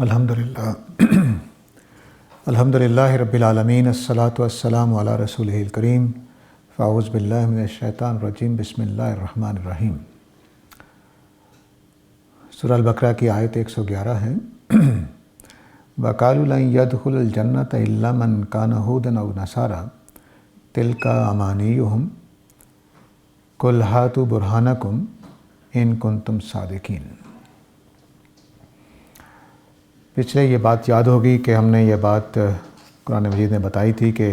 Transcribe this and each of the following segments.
الحمدللہ الحمدللہ رب العالمین الصلاۃ والسلام علی رسولہ الکریم فاعوذ باللہ من الشیطان الرجیم بسم اللہ الرحمن الرحیم۔ سورہ البقرہ کی آیت 111 ہے وَقَالُوا لَن يَدْخُلَ الْجَنَّةَ إِلَّا مَنْ كَانَ هُودًا أَوْ نَصَارَىٰ تِلْكَ أَمَانِيُّهُمْ قُلْ هَاتُوا بُرْهَانَكُمْ إِن كُنتُمْ صَادِقِينَ۔ پچھلے یہ بات یاد ہوگی کہ ہم نے یہ بات قرآن مجید میں بتائی تھی کہ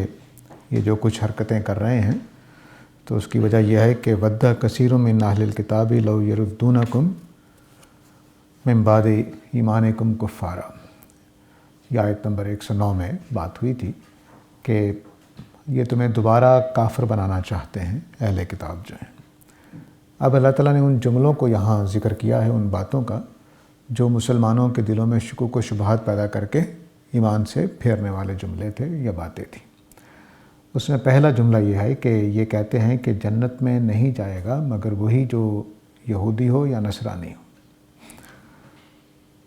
یہ جو کچھ حرکتیں کر رہے ہیں تو اس کی وجہ یہ ہے کہ وَدَّ کثیر من اہل الکتاب لو یردونکم من بعد ایمانکم کفارا، یہ آیت نمبر 109 میں بات ہوئی تھی کہ یہ تمہیں دوبارہ کافر بنانا چاہتے ہیں اہل کتاب جو ہیں۔ اب اللہ تعالیٰ نے ان جملوں کو یہاں ذکر کیا ہے، ان باتوں کا جو مسلمانوں کے دلوں میں شکوک و شبہات پیدا کر کے ایمان سے پھیرنے والے جملے تھے یا باتیں تھیں۔ اس میں پہلا جملہ یہ ہے کہ یہ کہتے ہیں کہ جنت میں نہیں جائے گا مگر وہی جو یہودی ہو یا نصرانی ہو۔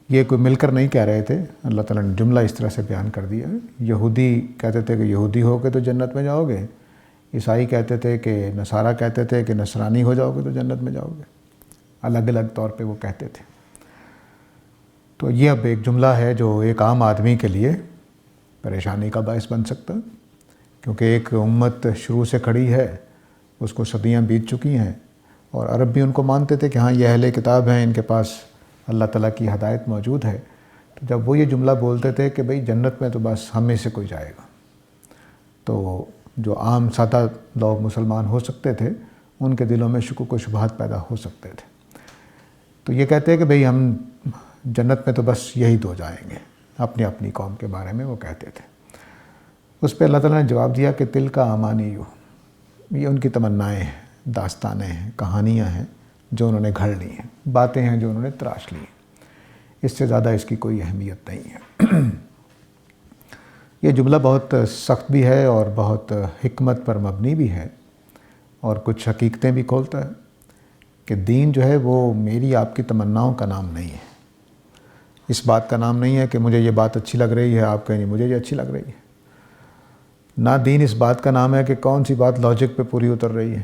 یہ کوئی مل کر نہیں کہہ رہے تھے، اللہ تعالیٰ نے جملہ اس طرح سے بیان کر دیا ہے۔ یہودی کہتے تھے کہ یہودی ہو کے تو جنت میں جاؤ گے، عیسائی کہتے تھے کہ نصارہ کہتے تھے کہ نصرانی ہو جاؤ گے تو جنت میں جاؤ گے، الگ الگ طور پہ وہ کہتے تھے۔ تو یہ اب ایک جملہ ہے جو ایک عام آدمی کے لیے پریشانی کا باعث بن سکتا، کیونکہ ایک امت شروع سے کھڑی ہے، اس کو صدیاں بیت چکی ہیں، اور عرب بھی ان کو مانتے تھے کہ ہاں یہ اہل کتاب ہیں، ان کے پاس اللہ تعالیٰ کی ہدایت موجود ہے۔ تو جب وہ یہ جملہ بولتے تھے کہ بھئی جنت میں تو بس ہم میں سے کوئی جائے گا، تو جو عام سادہ لوگ مسلمان ہو سکتے تھے ان کے دلوں میں شکوک و شبہات پیدا ہو سکتے تھے۔ تو یہ کہتے ہیں کہ بھئی ہم جنت میں تو بس یہی دو جائیں گے، اپنی اپنی قوم کے بارے میں وہ کہتے تھے۔ اس پہ اللہ تعالیٰ نے جواب دیا کہ تِلْکَ أَمَانِیُّ، یہ ان کی تمنائیں ہیں، داستانیں ہیں، کہانیاں ہیں جو انہوں نے گھڑ لی ہیں، باتیں ہیں جو انہوں نے تراش لی ہیں، اس سے زیادہ اس کی کوئی اہمیت نہیں ہے۔ یہ جملہ بہت سخت بھی ہے اور بہت حکمت پر مبنی بھی ہے، اور کچھ حقیقتیں بھی کھولتا ہے کہ دین جو ہے وہ میری آپ کی تمناؤں کا نام نہیں ہے، اس بات کا نام نہیں ہے کہ مجھے یہ بات اچھی لگ رہی ہے، آپ کہیں مجھے یہ اچھی لگ رہی ہے۔ نہ دین اس بات کا نام ہے کہ کون سی بات لاجک پہ پوری اتر رہی ہے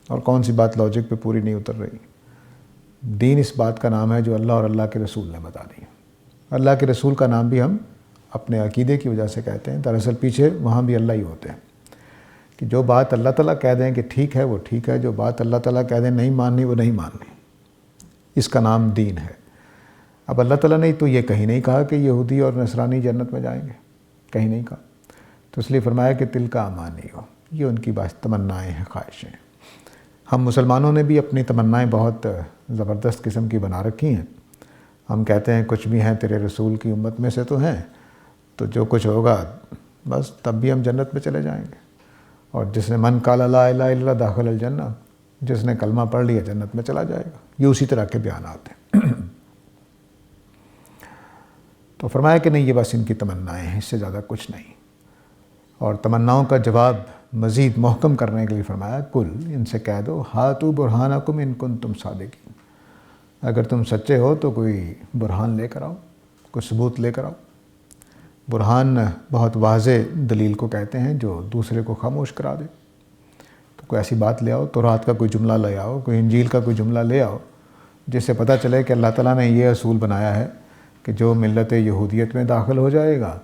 اور کون سی بات لاجک پہ پوری نہیں اتر رہی۔ دین اس بات کا نام ہے جو اللہ اور اللہ کے رسول نے بتا دی ہے۔ اللہ کے رسول کا نام بھی ہم اپنے عقیدے کی وجہ سے کہتے ہیں، دراصل پیچھے وہاں بھی اللہ ہی ہوتے ہیں کہ جو بات اللہ تعالیٰ کہہ دیں کہ ٹھیک ہے وہ ٹھیک ہے، جو بات اللہ تعالیٰ کہہ دیں نہیں ماننی وہ نہیں ماننی، اس کا نام دین ہے۔ اب اللہ تعالیٰ نے تو یہ کہیں نہیں کہا کہ یہودی اور نصرانی جنت میں جائیں گے، کہیں نہیں کہا، تو اس لیے فرمایا کہ تِلْکَ أَمَانِیُّ، یہ ان کی تمنائیں ہیں، خواہشیں ہیں۔ ہم مسلمانوں نے بھی اپنی تمنائیں بہت زبردست قسم کی بنا رکھی ہیں۔ ہم کہتے ہیں کچھ بھی ہیں تیرے رسول کی امت میں سے تو ہیں، تو جو کچھ ہوگا بس تب بھی ہم جنت میں چلے جائیں گے، اور جس نے من قال لا الہ الا اللہ دخل الجنہ، جس نے کلمہ پڑھ لیا جنت میں چلا جائے گا، یہ اسی طرح کے بیانات ہیں۔ تو فرمایا کہ نہیں، یہ بس ان کی تمنائیں ہیں، اس سے زیادہ کچھ نہیں۔ اور تمناؤں کا جواب مزید محکم کرنے کے لیے فرمایا کل، ان سے کہہ دو ہاتوا برہانکم ان کنتم صادقین، اگر تم سچے ہو تو کوئی برہان لے کر آؤ، کوئی ثبوت لے کر آؤ۔ برہان بہت واضح دلیل کو کہتے ہیں جو دوسرے کو خاموش کرا دے۔ تو کوئی ایسی بات لے آؤ، تورات کا کوئی جملہ لے آؤ، کوئی انجیل کا کوئی جملہ لے آؤ جس سے پتہ چلے کہ اللہ تعالیٰ نے یہ اصول بنایا ہے کہ جو ملت یہودیت میں داخل ہو جائے گا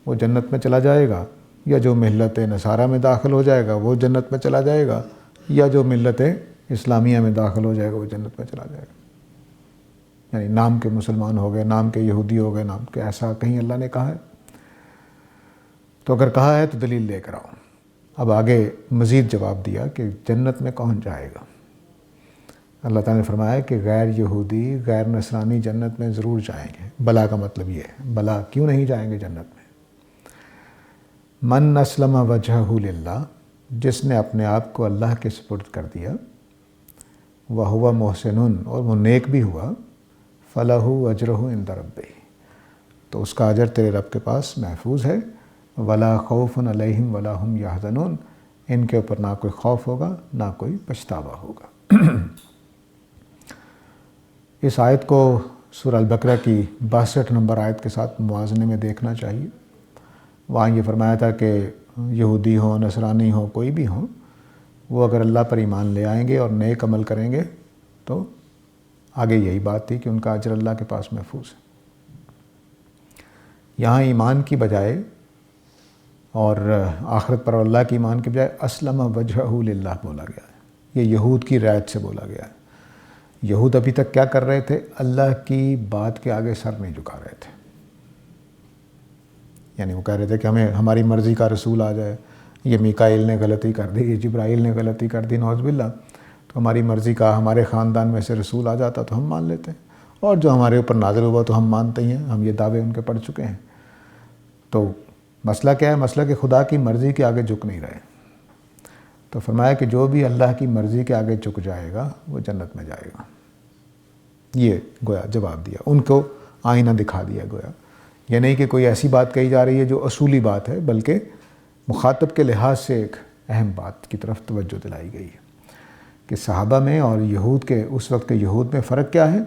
وہ جنت میں چلا جائے گا، یا جو ملت نصارہ میں داخل ہو جائے گا وہ جنت میں چلا جائے گا، یا جو ملت اسلامیہ میں داخل ہو جائے گا وہ جنت میں چلا جائے گا۔ یعنی نام کے مسلمان ہو گئے، نام کے یہودی ہو گئے، نام کے، ایسا کہیں اللہ نے کہا ہے؟ تو اگر کہا ہے تو دلیل لے کر آؤ۔ اب آگے مزید جواب دیا کہ جنت میں کون جائے گا۔ اللہ تعالیٰ نے فرمایا کہ غیر یہودی، غیر نصرانی جنت میں ضرور جائیں گے۔ بلا کا مطلب یہ ہے، بلا کیوں نہیں جائیں گے جنت میں؟ من اسلم وجہہ للہ، جس نے اپنے آپ کو اللہ کے سپرد کر دیا، وہو محسن، اور وہ نیک بھی ہوا، فلہ اجرہ عند ربہ، تو اس کا اجر تیرے رب کے پاس محفوظ ہے، ولا خوف علیہم ولا ہم یحزنون، ان کے اوپر نہ کوئی خوف ہوگا نہ کوئی پچھتاوا ہوگا۔ اس آیت کو سورہ البقرہ کی 62 نمبر آیت کے ساتھ موازنے میں دیکھنا چاہیے۔ وہاں یہ فرمایا تھا کہ یہودی ہوں، نصرانی ہوں، کوئی بھی ہوں، وہ اگر اللہ پر ایمان لے آئیں گے اور نیک عمل کریں گے تو آگے یہی بات تھی کہ ان کا اجر اللہ کے پاس محفوظ ہے۔ یہاں ایمان کی بجائے اور آخرت پر اللہ کی ایمان کے بجائے اسلم وجہہ للہ بولا گیا ہے۔ یہ یہود کی رعایت سے بولا گیا ہے۔ یہود ابھی تک کیا کر رہے تھے؟ اللہ کی بات کے آگے سر نہیں جھکا رہے تھے۔ یعنی وہ کہہ رہے تھے کہ ہمیں ہماری مرضی کا رسول آ جائے، یہ میکائیل نے غلطی کر دی، یہ جبرائیل نے غلطی کر دی، نعوذ باللہ، تو ہماری مرضی کا ہمارے خاندان میں سے رسول آ جاتا تو ہم مان لیتے، اور جو ہمارے اوپر نازل ہوا تو ہم مانتے ہی ہیں، ہم یہ دعوے ان کے پڑھ چکے ہیں۔ تو مسئلہ کیا ہے؟ مسئلہ کہ خدا کی مرضی کے آگے جھک نہیں رہے۔ تو فرمایا کہ جو بھی اللہ کی مرضی کے آگے جھک جائے گا وہ جنت میں جائے گا۔ یہ گویا جواب دیا، ان کو آئینہ دکھا دیا گویا۔ یہ نہیں کہ کوئی ایسی بات کہی جا رہی ہے جو اصولی بات ہے، بلکہ مخاطب کے لحاظ سے ایک اہم بات کی طرف توجہ دلائی گئی ہے کہ صحابہ میں اور یہود کے اس وقت کے یہود میں فرق کیا ہے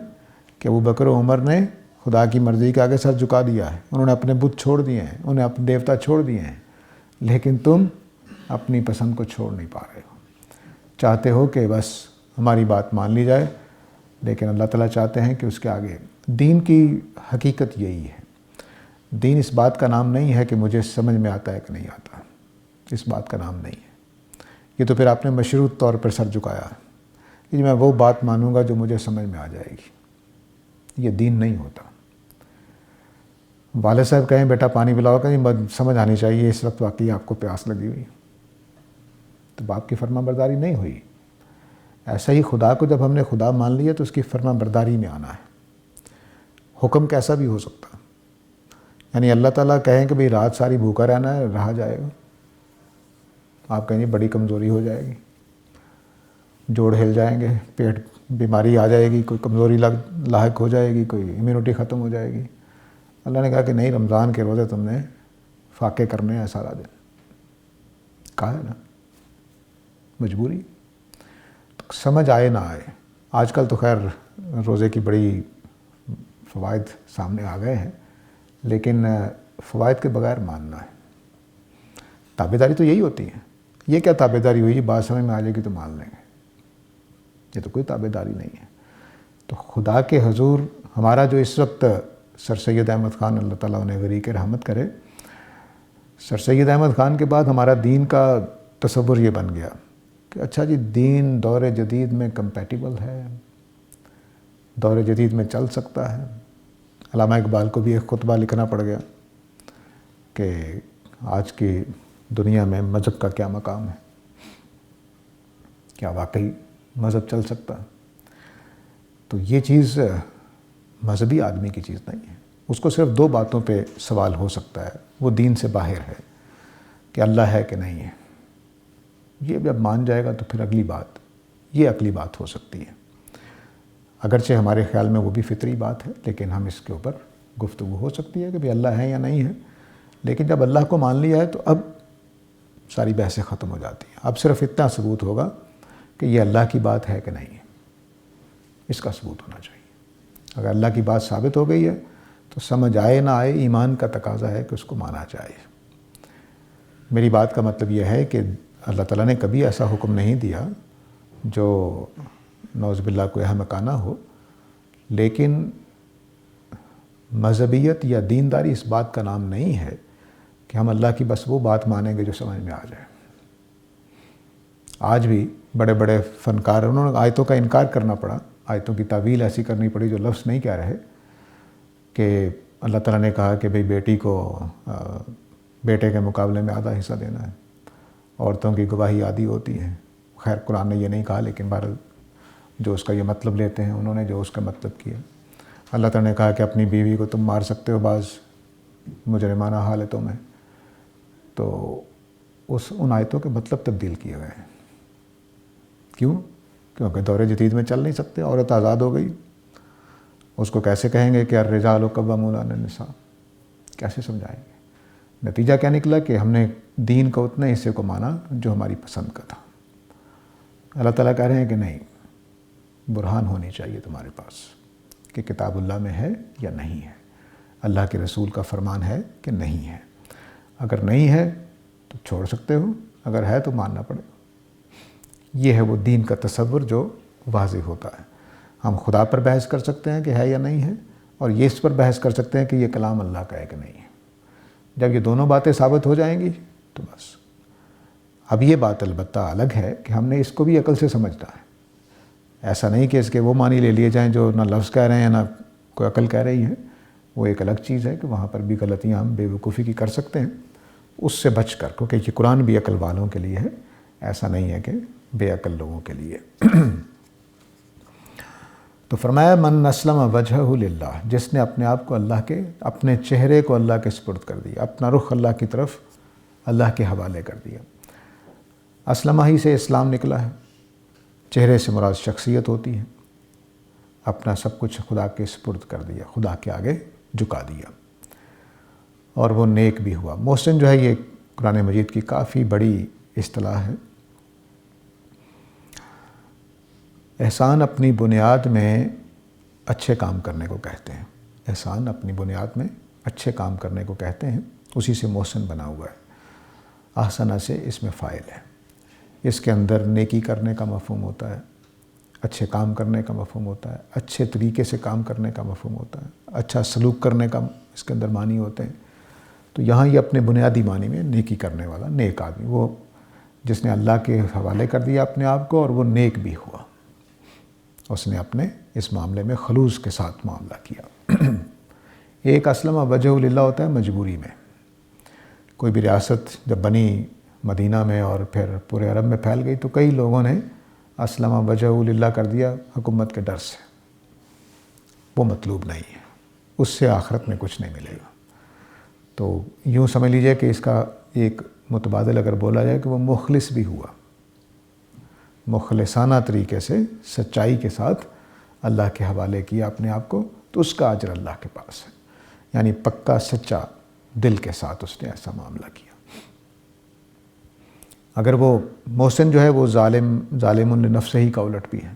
کہ ابوبکر و عمر نے خدا کی مرضی کے آگے سر جھکا دیا ہے، انہوں نے اپنے بت چھوڑ دیے ہیں، انہیں اپنے دیوتا چھوڑ دیے ہیں، لیکن تم اپنی پسند کو چھوڑ نہیں پا رہے ہو، چاہتے ہو کہ بس ہماری بات مان لی جائے، لیکن اللہ تعالیٰ چاہتے ہیں کہ اس کے آگے دین کی حقیقت یہی ہے۔ دین اس بات کا نام نہیں ہے کہ مجھے سمجھ میں آتا ہے کہ نہیں آتا، اس بات کا نام نہیں ہے۔ یہ تو پھر آپ نے مشروط طور پر سر جھکایا کہ میں وہ بات مانوں گا جو مجھے سمجھ میں آ جائے گی، یہ دین نہیں ہوتا۔ والد صاحب کہیں بیٹا پانی پلاؤ، کہ سمجھ آنی چاہیے اس وقت واقعی آپ کو پیاس لگی ہوئی، تو باپ کی فرما برداری نہیں ہوئی۔ ایسا ہی خدا کو جب ہم نے خدا مان لیا تو اس کی فرما برداری میں آنا ہے، حکم کیسا بھی ہو سکتا۔ یعنی اللہ تعالیٰ کہیں کہ بھئی رات ساری بھوکا رہنا ہے، رہا جائے گا، آپ کہیں بڑی کمزوری ہو جائے گی، جوڑ ہل جائیں گے، پیٹ بیماری آ جائے گی، کوئی کمزوری لاحق ہو جائے گی، کوئی امیونٹی ختم ہو جائے گی۔ اللہ نے کہا کہ نہیں، رمضان کے روزے تم نے فاقے کرنے ہیں سارا دن، کہا ہے نا، مجبوری۔ سمجھ آئے نہ آئے، آج کل تو خیر روزے کی بڑی فوائد سامنے آ گئے ہیں، لیکن فوائد کے بغیر ماننا ہے۔ تابع داری تو یہی ہوتی ہے۔ یہ کیا تابع داری ہوئی؟ بات سمجھ میں آ جائے گی تو مان لیں گے، یہ تو کوئی تابع داری نہیں ہے۔ تو خدا کے حضور ہمارا جو اس وقت سر سید احمد خان اللہ تعالیٰ انہیں غریق رحمت کرے، سر سید احمد خان کے بعد ہمارا دین کا تصور یہ بن گیا کہ اچھا جی دین دور جدید میں کمپیٹیبل ہے، دور جدید میں چل سکتا ہے۔ علامہ اقبال کو بھی ایک خطبہ لکھنا پڑ گیا کہ آج کی دنیا میں مذہب کا کیا مقام ہے، کیا واقعی مذہب چل سکتا؟ تو یہ چیز مذہبی آدمی کی چیز نہیں ہے، اس کو صرف دو باتوں پہ سوال ہو سکتا ہے، وہ دین سے باہر ہے کہ اللہ ہے کہ نہیں ہے۔ یہ جب مان جائے گا تو پھر اگلی بات، یہ عقلی بات ہو سکتی ہے، اگرچہ ہمارے خیال میں وہ بھی فطری بات ہے، لیکن ہم اس کے اوپر گفتگو ہو سکتی ہے کہ اللہ ہے یا نہیں ہے۔ لیکن جب اللہ کو مان لیا ہے تو اب ساری بحثیں ختم ہو جاتی ہیں۔ اب صرف اتنا ثبوت ہوگا کہ یہ اللہ کی بات ہے کہ نہیں ہے، اس کا ثبوت ہونا چاہیے۔ اگر اللہ کی بات ثابت ہو گئی ہے تو سمجھ آئے نہ آئے ایمان کا تقاضا ہے کہ اس کو مانا جائے۔ میری بات کا مطلب یہ ہے کہ اللہ تعالیٰ نے کبھی ایسا حکم نہیں دیا جو نعوذ باللہ کوئی احمقانہ ہو، لیکن مذہبیت یا دینداری اس بات کا نام نہیں ہے کہ ہم اللہ کی بس وہ بات مانیں گے جو سمجھ میں آ جائے۔ آج بھی بڑے بڑے فنکار، انہوں نے آیتوں کا انکار کرنا پڑا، آیتوں کی تعویل ایسی کرنی پڑی جو لفظ نہیں کہہ رہے، کہ اللہ تعالیٰ نے کہا کہ بھئی بیٹی کو بیٹے کے مقابلے میں آدھا حصہ دینا ہے، عورتوں کی گواہی آدھی ہوتی ہے۔ خیر قرآن نے یہ نہیں کہا، لیکن بہرحال جو اس کا یہ مطلب لیتے ہیں انہوں نے جو اس کا مطلب کیا۔ اللہ تعالیٰ نے کہا کہ اپنی بیوی کو تم مار سکتے ہو بعض مجرمانہ حالتوں میں، تو ان آیتوں کے مطلب تبدیل کیے گئے ہیں۔ کیوں؟ کیونکہ دور جدید میں چل نہیں سکتے، عورت آزاد ہو گئی، اس کو کیسے کہیں گے کہ الرجال قوامون علی النساء، کیسے سمجھائیں گے؟ نتیجہ کیا نکلا کہ ہم نے دین کا اتنے حصے کو مانا جو ہماری پسند کا تھا۔ اللہ تعالیٰ کہہ رہے ہیں کہ نہیں، برہان ہونی چاہیے تمہارے پاس کہ کتاب اللہ میں ہے یا نہیں ہے، اللہ کے رسول کا فرمان ہے کہ نہیں ہے۔ اگر نہیں ہے تو چھوڑ سکتے ہو، اگر ہے تو ماننا پڑے گا۔ یہ ہے وہ دین کا تصور جو واضح ہوتا ہے۔ ہم خدا پر بحث کر سکتے ہیں کہ ہے یا نہیں ہے، اور یہ اس پر بحث کر سکتے ہیں کہ یہ کلام اللہ کا ہے کہ نہیں ہے۔ جب یہ دونوں باتیں ثابت ہو جائیں گی تو بس۔ اب یہ بات البتہ الگ ہے کہ ہم نے اس کو بھی عقل سے سمجھنا ہے۔ ایسا نہیں کہ اس کے وہ معنی لے لیے جائیں جو نہ لفظ کہہ رہے ہیں نہ کوئی عقل کہہ رہی ہے۔ وہ ایک الگ چیز ہے کہ وہاں پر بھی غلطیاں ہم بے وقوفی کی کر سکتے ہیں، اس سے بچ کر، کیونکہ یہ قرآن بھی عقل والوں کے لیے ہے، ایسا نہیں ہے کہ بے عقل لوگوں کے لیے۔ تو فرمایا من اسلم وجہہ للہ، جس نے اپنے آپ کو اللہ کے، اپنے چہرے کو اللہ کے سپرد کر دیا، اپنا رخ اللہ کی طرف اللہ کے حوالے کر دیا۔ اسلمہ ہی سے اسلام نکلا ہے، چہرے سے مراد شخصیت ہوتی ہے۔ اپنا سب کچھ خدا کے سپرد کر دیا، خدا کے آگے جھکا دیا، اور وہ نیک بھی ہوا۔ محسن جو ہے یہ قرآن مجید کی کافی بڑی اصطلاح ہے۔ احسان اپنی بنیاد میں اچھے کام کرنے کو کہتے ہیں۔ احسان اپنی بنیاد میں اچھے کام کرنے کو کہتے ہیں، اسی سے محسن بنا ہوا ہے۔ احسنہ سے اس میں فاعل ہے، اس کے اندر نیکی کرنے کا مفہوم ہوتا ہے، اچھے کام کرنے کا مفہوم ہوتا ہے، اچھے طریقے سے کام کرنے کا مفہوم ہوتا ہے، اچھا سلوک کرنے کا اس کے اندر معنی ہوتے ہیں۔ تو یہاں یہ اپنے بنیادی معنی میں نیکی کرنے والا، نیک آدمی، وہ جس نے اللہ کے حوالے کر دیا اپنے آپ کو، اور وہ نیک بھی ہوا، اس نے اپنے اس معاملے میں خلوص کے ساتھ معاملہ کیا۔ ایک اسلم وجہ للہ ہوتا ہے مجبوری میں۔ کوئی بھی ریاست جب بنی مدینہ میں اور پھر پورے عرب میں پھیل گئی تو کئی لوگوں نے اسلم وجہ للہ کر دیا حکومت کے ڈر سے۔ وہ مطلوب نہیں ہے، اس سے آخرت میں کچھ نہیں ملے گا۔ تو یوں سمجھ لیجئے کہ اس کا ایک متبادل اگر بولا جائے کہ وہ مخلص بھی ہوا، مخلصانہ طریقے سے سچائی کے ساتھ اللہ کے حوالے کیا اپنے آپ کو، تو اس کا اجر اللہ کے پاس ہے۔ یعنی پکا سچا دل کے ساتھ اس نے ایسا معاملہ کیا۔ اگر وہ محسن جو ہے وہ ظالم لنفسہ ہی کا الٹ بھی ہے،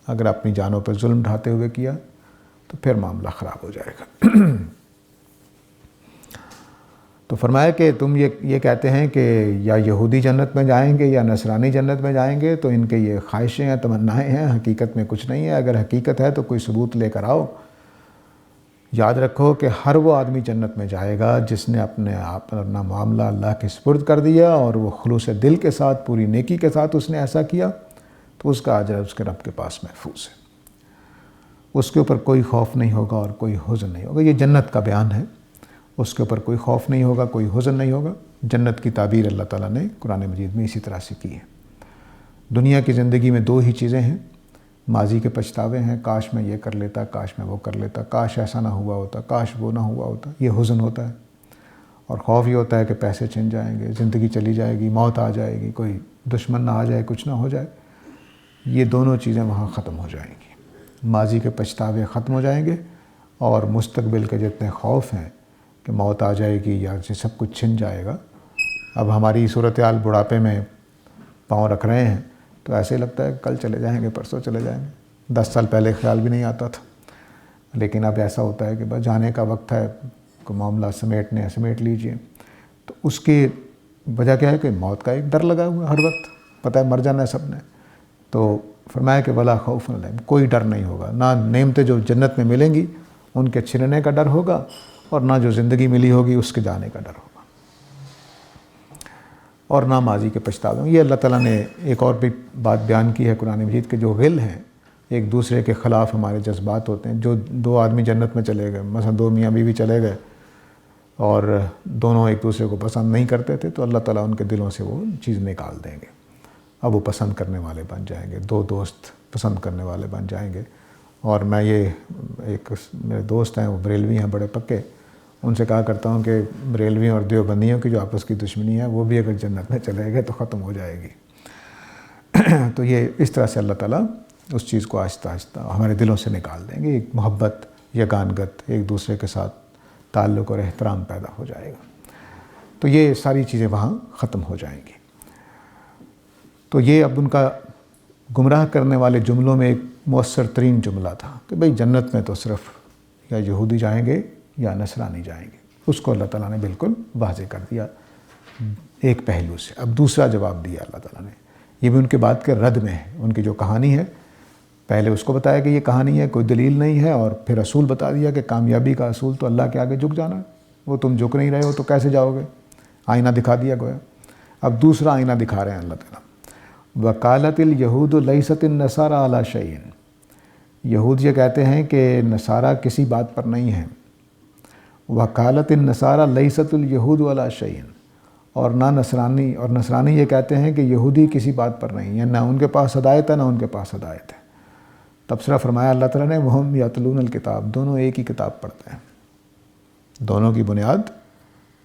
اگر اپنی جانوں پر ظلم ڈھاتے ہوئے کیا تو پھر معاملہ خراب ہو جائے گا۔ تو فرمایا کہ تم یہ کہتے ہیں کہ یا یہودی جنت میں جائیں گے یا نصرانی جنت میں جائیں گے، تو ان کے یہ خواہشیں ہیں، تمنائیں ہیں، حقیقت میں کچھ نہیں ہے۔ اگر حقیقت ہے تو کوئی ثبوت لے کر آؤ۔ یاد رکھو کہ ہر وہ آدمی جنت میں جائے گا جس نے اپنا معاملہ اللہ کے سپرد کر دیا، اور وہ خلوص دل کے ساتھ، پوری نیکی کے ساتھ اس نے ایسا کیا، تو اس کا اجر اس کے رب کے پاس محفوظ ہے۔ اس کے اوپر کوئی خوف نہیں ہوگا اور کوئی حزن نہیں ہوگا۔ یہ جنت کا بیان ہے، اس کے اوپر کوئی خوف نہیں ہوگا، کوئی حزن نہیں ہوگا۔ جنت کی تعبیر اللہ تعالیٰ نے قرآن مجید میں اسی طرح سے کی ہے۔ دنیا کی زندگی میں دو ہی چیزیں ہیں، ماضی کے پچھتاوے ہیں، کاش میں یہ کر لیتا، کاش میں وہ کر لیتا، کاش ایسا نہ ہوا ہوتا، کاش وہ نہ ہوا ہوتا، یہ حزن ہوتا ہے۔ اور خوف یہ ہوتا ہے کہ پیسے چھن جائیں گے، زندگی چلی جائے گی، موت آ جائے گی، کوئی دشمن نہ آ جائے، کچھ نہ ہو جائے۔ یہ دونوں چیزیں وہاں ختم ہو جائیں گی۔ ماضی کے پچھتاوے ختم ہو جائیں گے، اور مستقبل کے جتنے خوف ہیں کہ موت آ جائے گی یا سب کچھ چھن جائے گا۔ اب ہماری صورتحال بڑھاپے میں پاؤں رکھ رہے ہیں تو ایسے لگتا ہے کل چلے جائیں گے، پرسوں چلے جائیں گے۔ 10 سال پہلے خیال بھی نہیں آتا تھا، لیکن اب ایسا ہوتا ہے کہ بس جانے کا وقت ہے، کوئی معاملہ سمیٹ لیجئے۔ تو اس کی وجہ کیا ہے کہ موت کا ایک ڈر لگا ہوا ہے ہر وقت، پتہ ہے مر جانا ہے سب نے۔ تو فرمایا کہ ولا خوف علیہم، کوئی ڈر نہیں ہوگا، نہ نعمتیں جو جنت میں ملیں گی ان کے چھننے کا ڈر ہوگا، اور نہ جو زندگی ملی ہوگی اس کے جانے کا ڈر ہوگا، اور نہ ماضی کے پچھتاوے۔ یہ اللہ تعالیٰ نے ایک اور بھی بات بیان کی ہے قرآن مجید کے، جو غل ہیں، ایک دوسرے کے خلاف ہمارے جذبات ہوتے ہیں۔ جو دو آدمی جنت میں چلے گئے، مثلا دو میاں بیوی چلے گئے اور دونوں ایک دوسرے کو پسند نہیں کرتے تھے، تو اللہ تعالیٰ ان کے دلوں سے وہ چیز نکال دیں گے، اب وہ پسند کرنے والے بن جائیں گے، دو دوست پسند کرنے والے بن جائیں گے۔ اور میں یہ ایک میرے دوست ہیں، وہ بریلوی ہیں بڑے پکے، ان سے کہا کرتا ہوں کہ بریلویوں اور دیوبندیوں کی جو آپس کی دشمنی ہے وہ بھی اگر جنت میں چلے گئے تو ختم ہو جائے گی۔ تو یہ اس طرح سے اللہ تعالیٰ اس چیز کو آہستہ آہستہ ہمارے دلوں سے نکال دیں گے، ایک محبت، یگانگت، ایک دوسرے کے ساتھ تعلق اور احترام پیدا ہو جائے گا۔ تو یہ ساری چیزیں وہاں ختم ہو جائیں گی۔ تو یہ اب ان کا گمراہ کرنے والے جملوں میں ایک مؤثر ترین جملہ تھا کہ بھئی جنت میں تو صرف یا یہودی جائیں گے یا نصرانی جائیں گے. اس کو اللہ تعالیٰ نے بالکل واضح کر دیا ایک پہلو سے. اب دوسرا جواب دیا اللہ تعالیٰ نے، یہ بھی ان کے بات کے رد میں ہے. ان کی جو کہانی ہے، پہلے اس کو بتایا کہ یہ کہانی ہے، کوئی دلیل نہیں ہے، اور پھر اصول بتا دیا کہ کامیابی کا اصول تو اللہ کے آگے جھک جانا ہے. وہ تم جھک نہیں رہے ہو تو کیسے جاؤ گے؟ آئینہ دکھا دیا گویا. اب دوسرا آئینہ دکھا رہے ہیں اللہ تعالیٰ. وقالت اليہود لیست النصارى علی شیء. یہود یہ کہتے ہیں کہ نصارہ کسی بات پر نہیں ہیں. وقالت النصارى لیست اليہود علی شیء. اور نصرانی یہ کہتے ہیں کہ یہودی کسی بات پر نہیں ہے، نہ ان کے پاس ہدایت ہے نہ ان کے پاس ہدایت ہے. تبصرہ فرمایا اللہ تعالیٰ نے وہم یتلون الکتاب، دونوں ایک ہی کتاب پڑھتے ہیں. دونوں کی بنیاد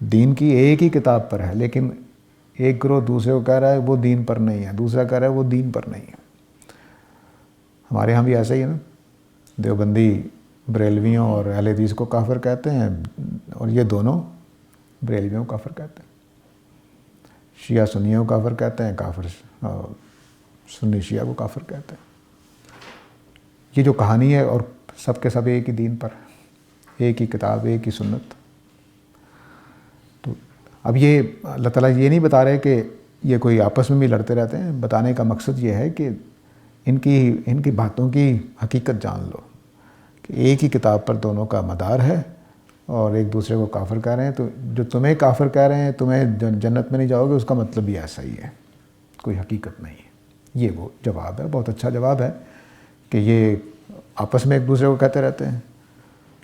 دین کی ایک ہی کتاب پر ہے، لیکن ایک گروہ دوسرے کو کہہ رہا ہے وہ دین پر نہیں ہے، دوسرا کہہ رہا ہے وہ دین پر نہیں ہے. ہمارے ہاں بھی ایسا ہی ہے نا. دیوبندی بریلویوں اور اہل حدیث کو کافر کہتے ہیں، اور یہ دونوں بریلویوں کو کافر کہتے ہیں. شیعہ سنیوں کو کافر کہتے ہیں، کافر سنی شیعہ کو کافر کہتے ہیں. یہ جو کہانی ہے، اور سب کے سب ایک ہی دین پر، ایک ہی کتاب، ایک ہی سنت. تو اب یہ اللہ تعالیٰ یہ نہیں بتا رہے کہ یہ کوئی آپس میں بھی لڑتے رہتے ہیں. بتانے کا مقصد یہ ہے کہ ان کی باتوں کی حقیقت جان لو کہ ایک ہی کتاب پر دونوں کا مدار ہے، اور ایک دوسرے کو کافر کہہ رہے ہیں. تو جو تمہیں کافر کہہ رہے ہیں تمہیں جنت میں نہیں جاؤ گے، اس کا مطلب بھی ایسا ہی ہے، کوئی حقیقت نہیں ہے. یہ وہ جواب ہے، بہت اچھا جواب ہے کہ یہ آپس میں ایک دوسرے کو کہتے رہتے ہیں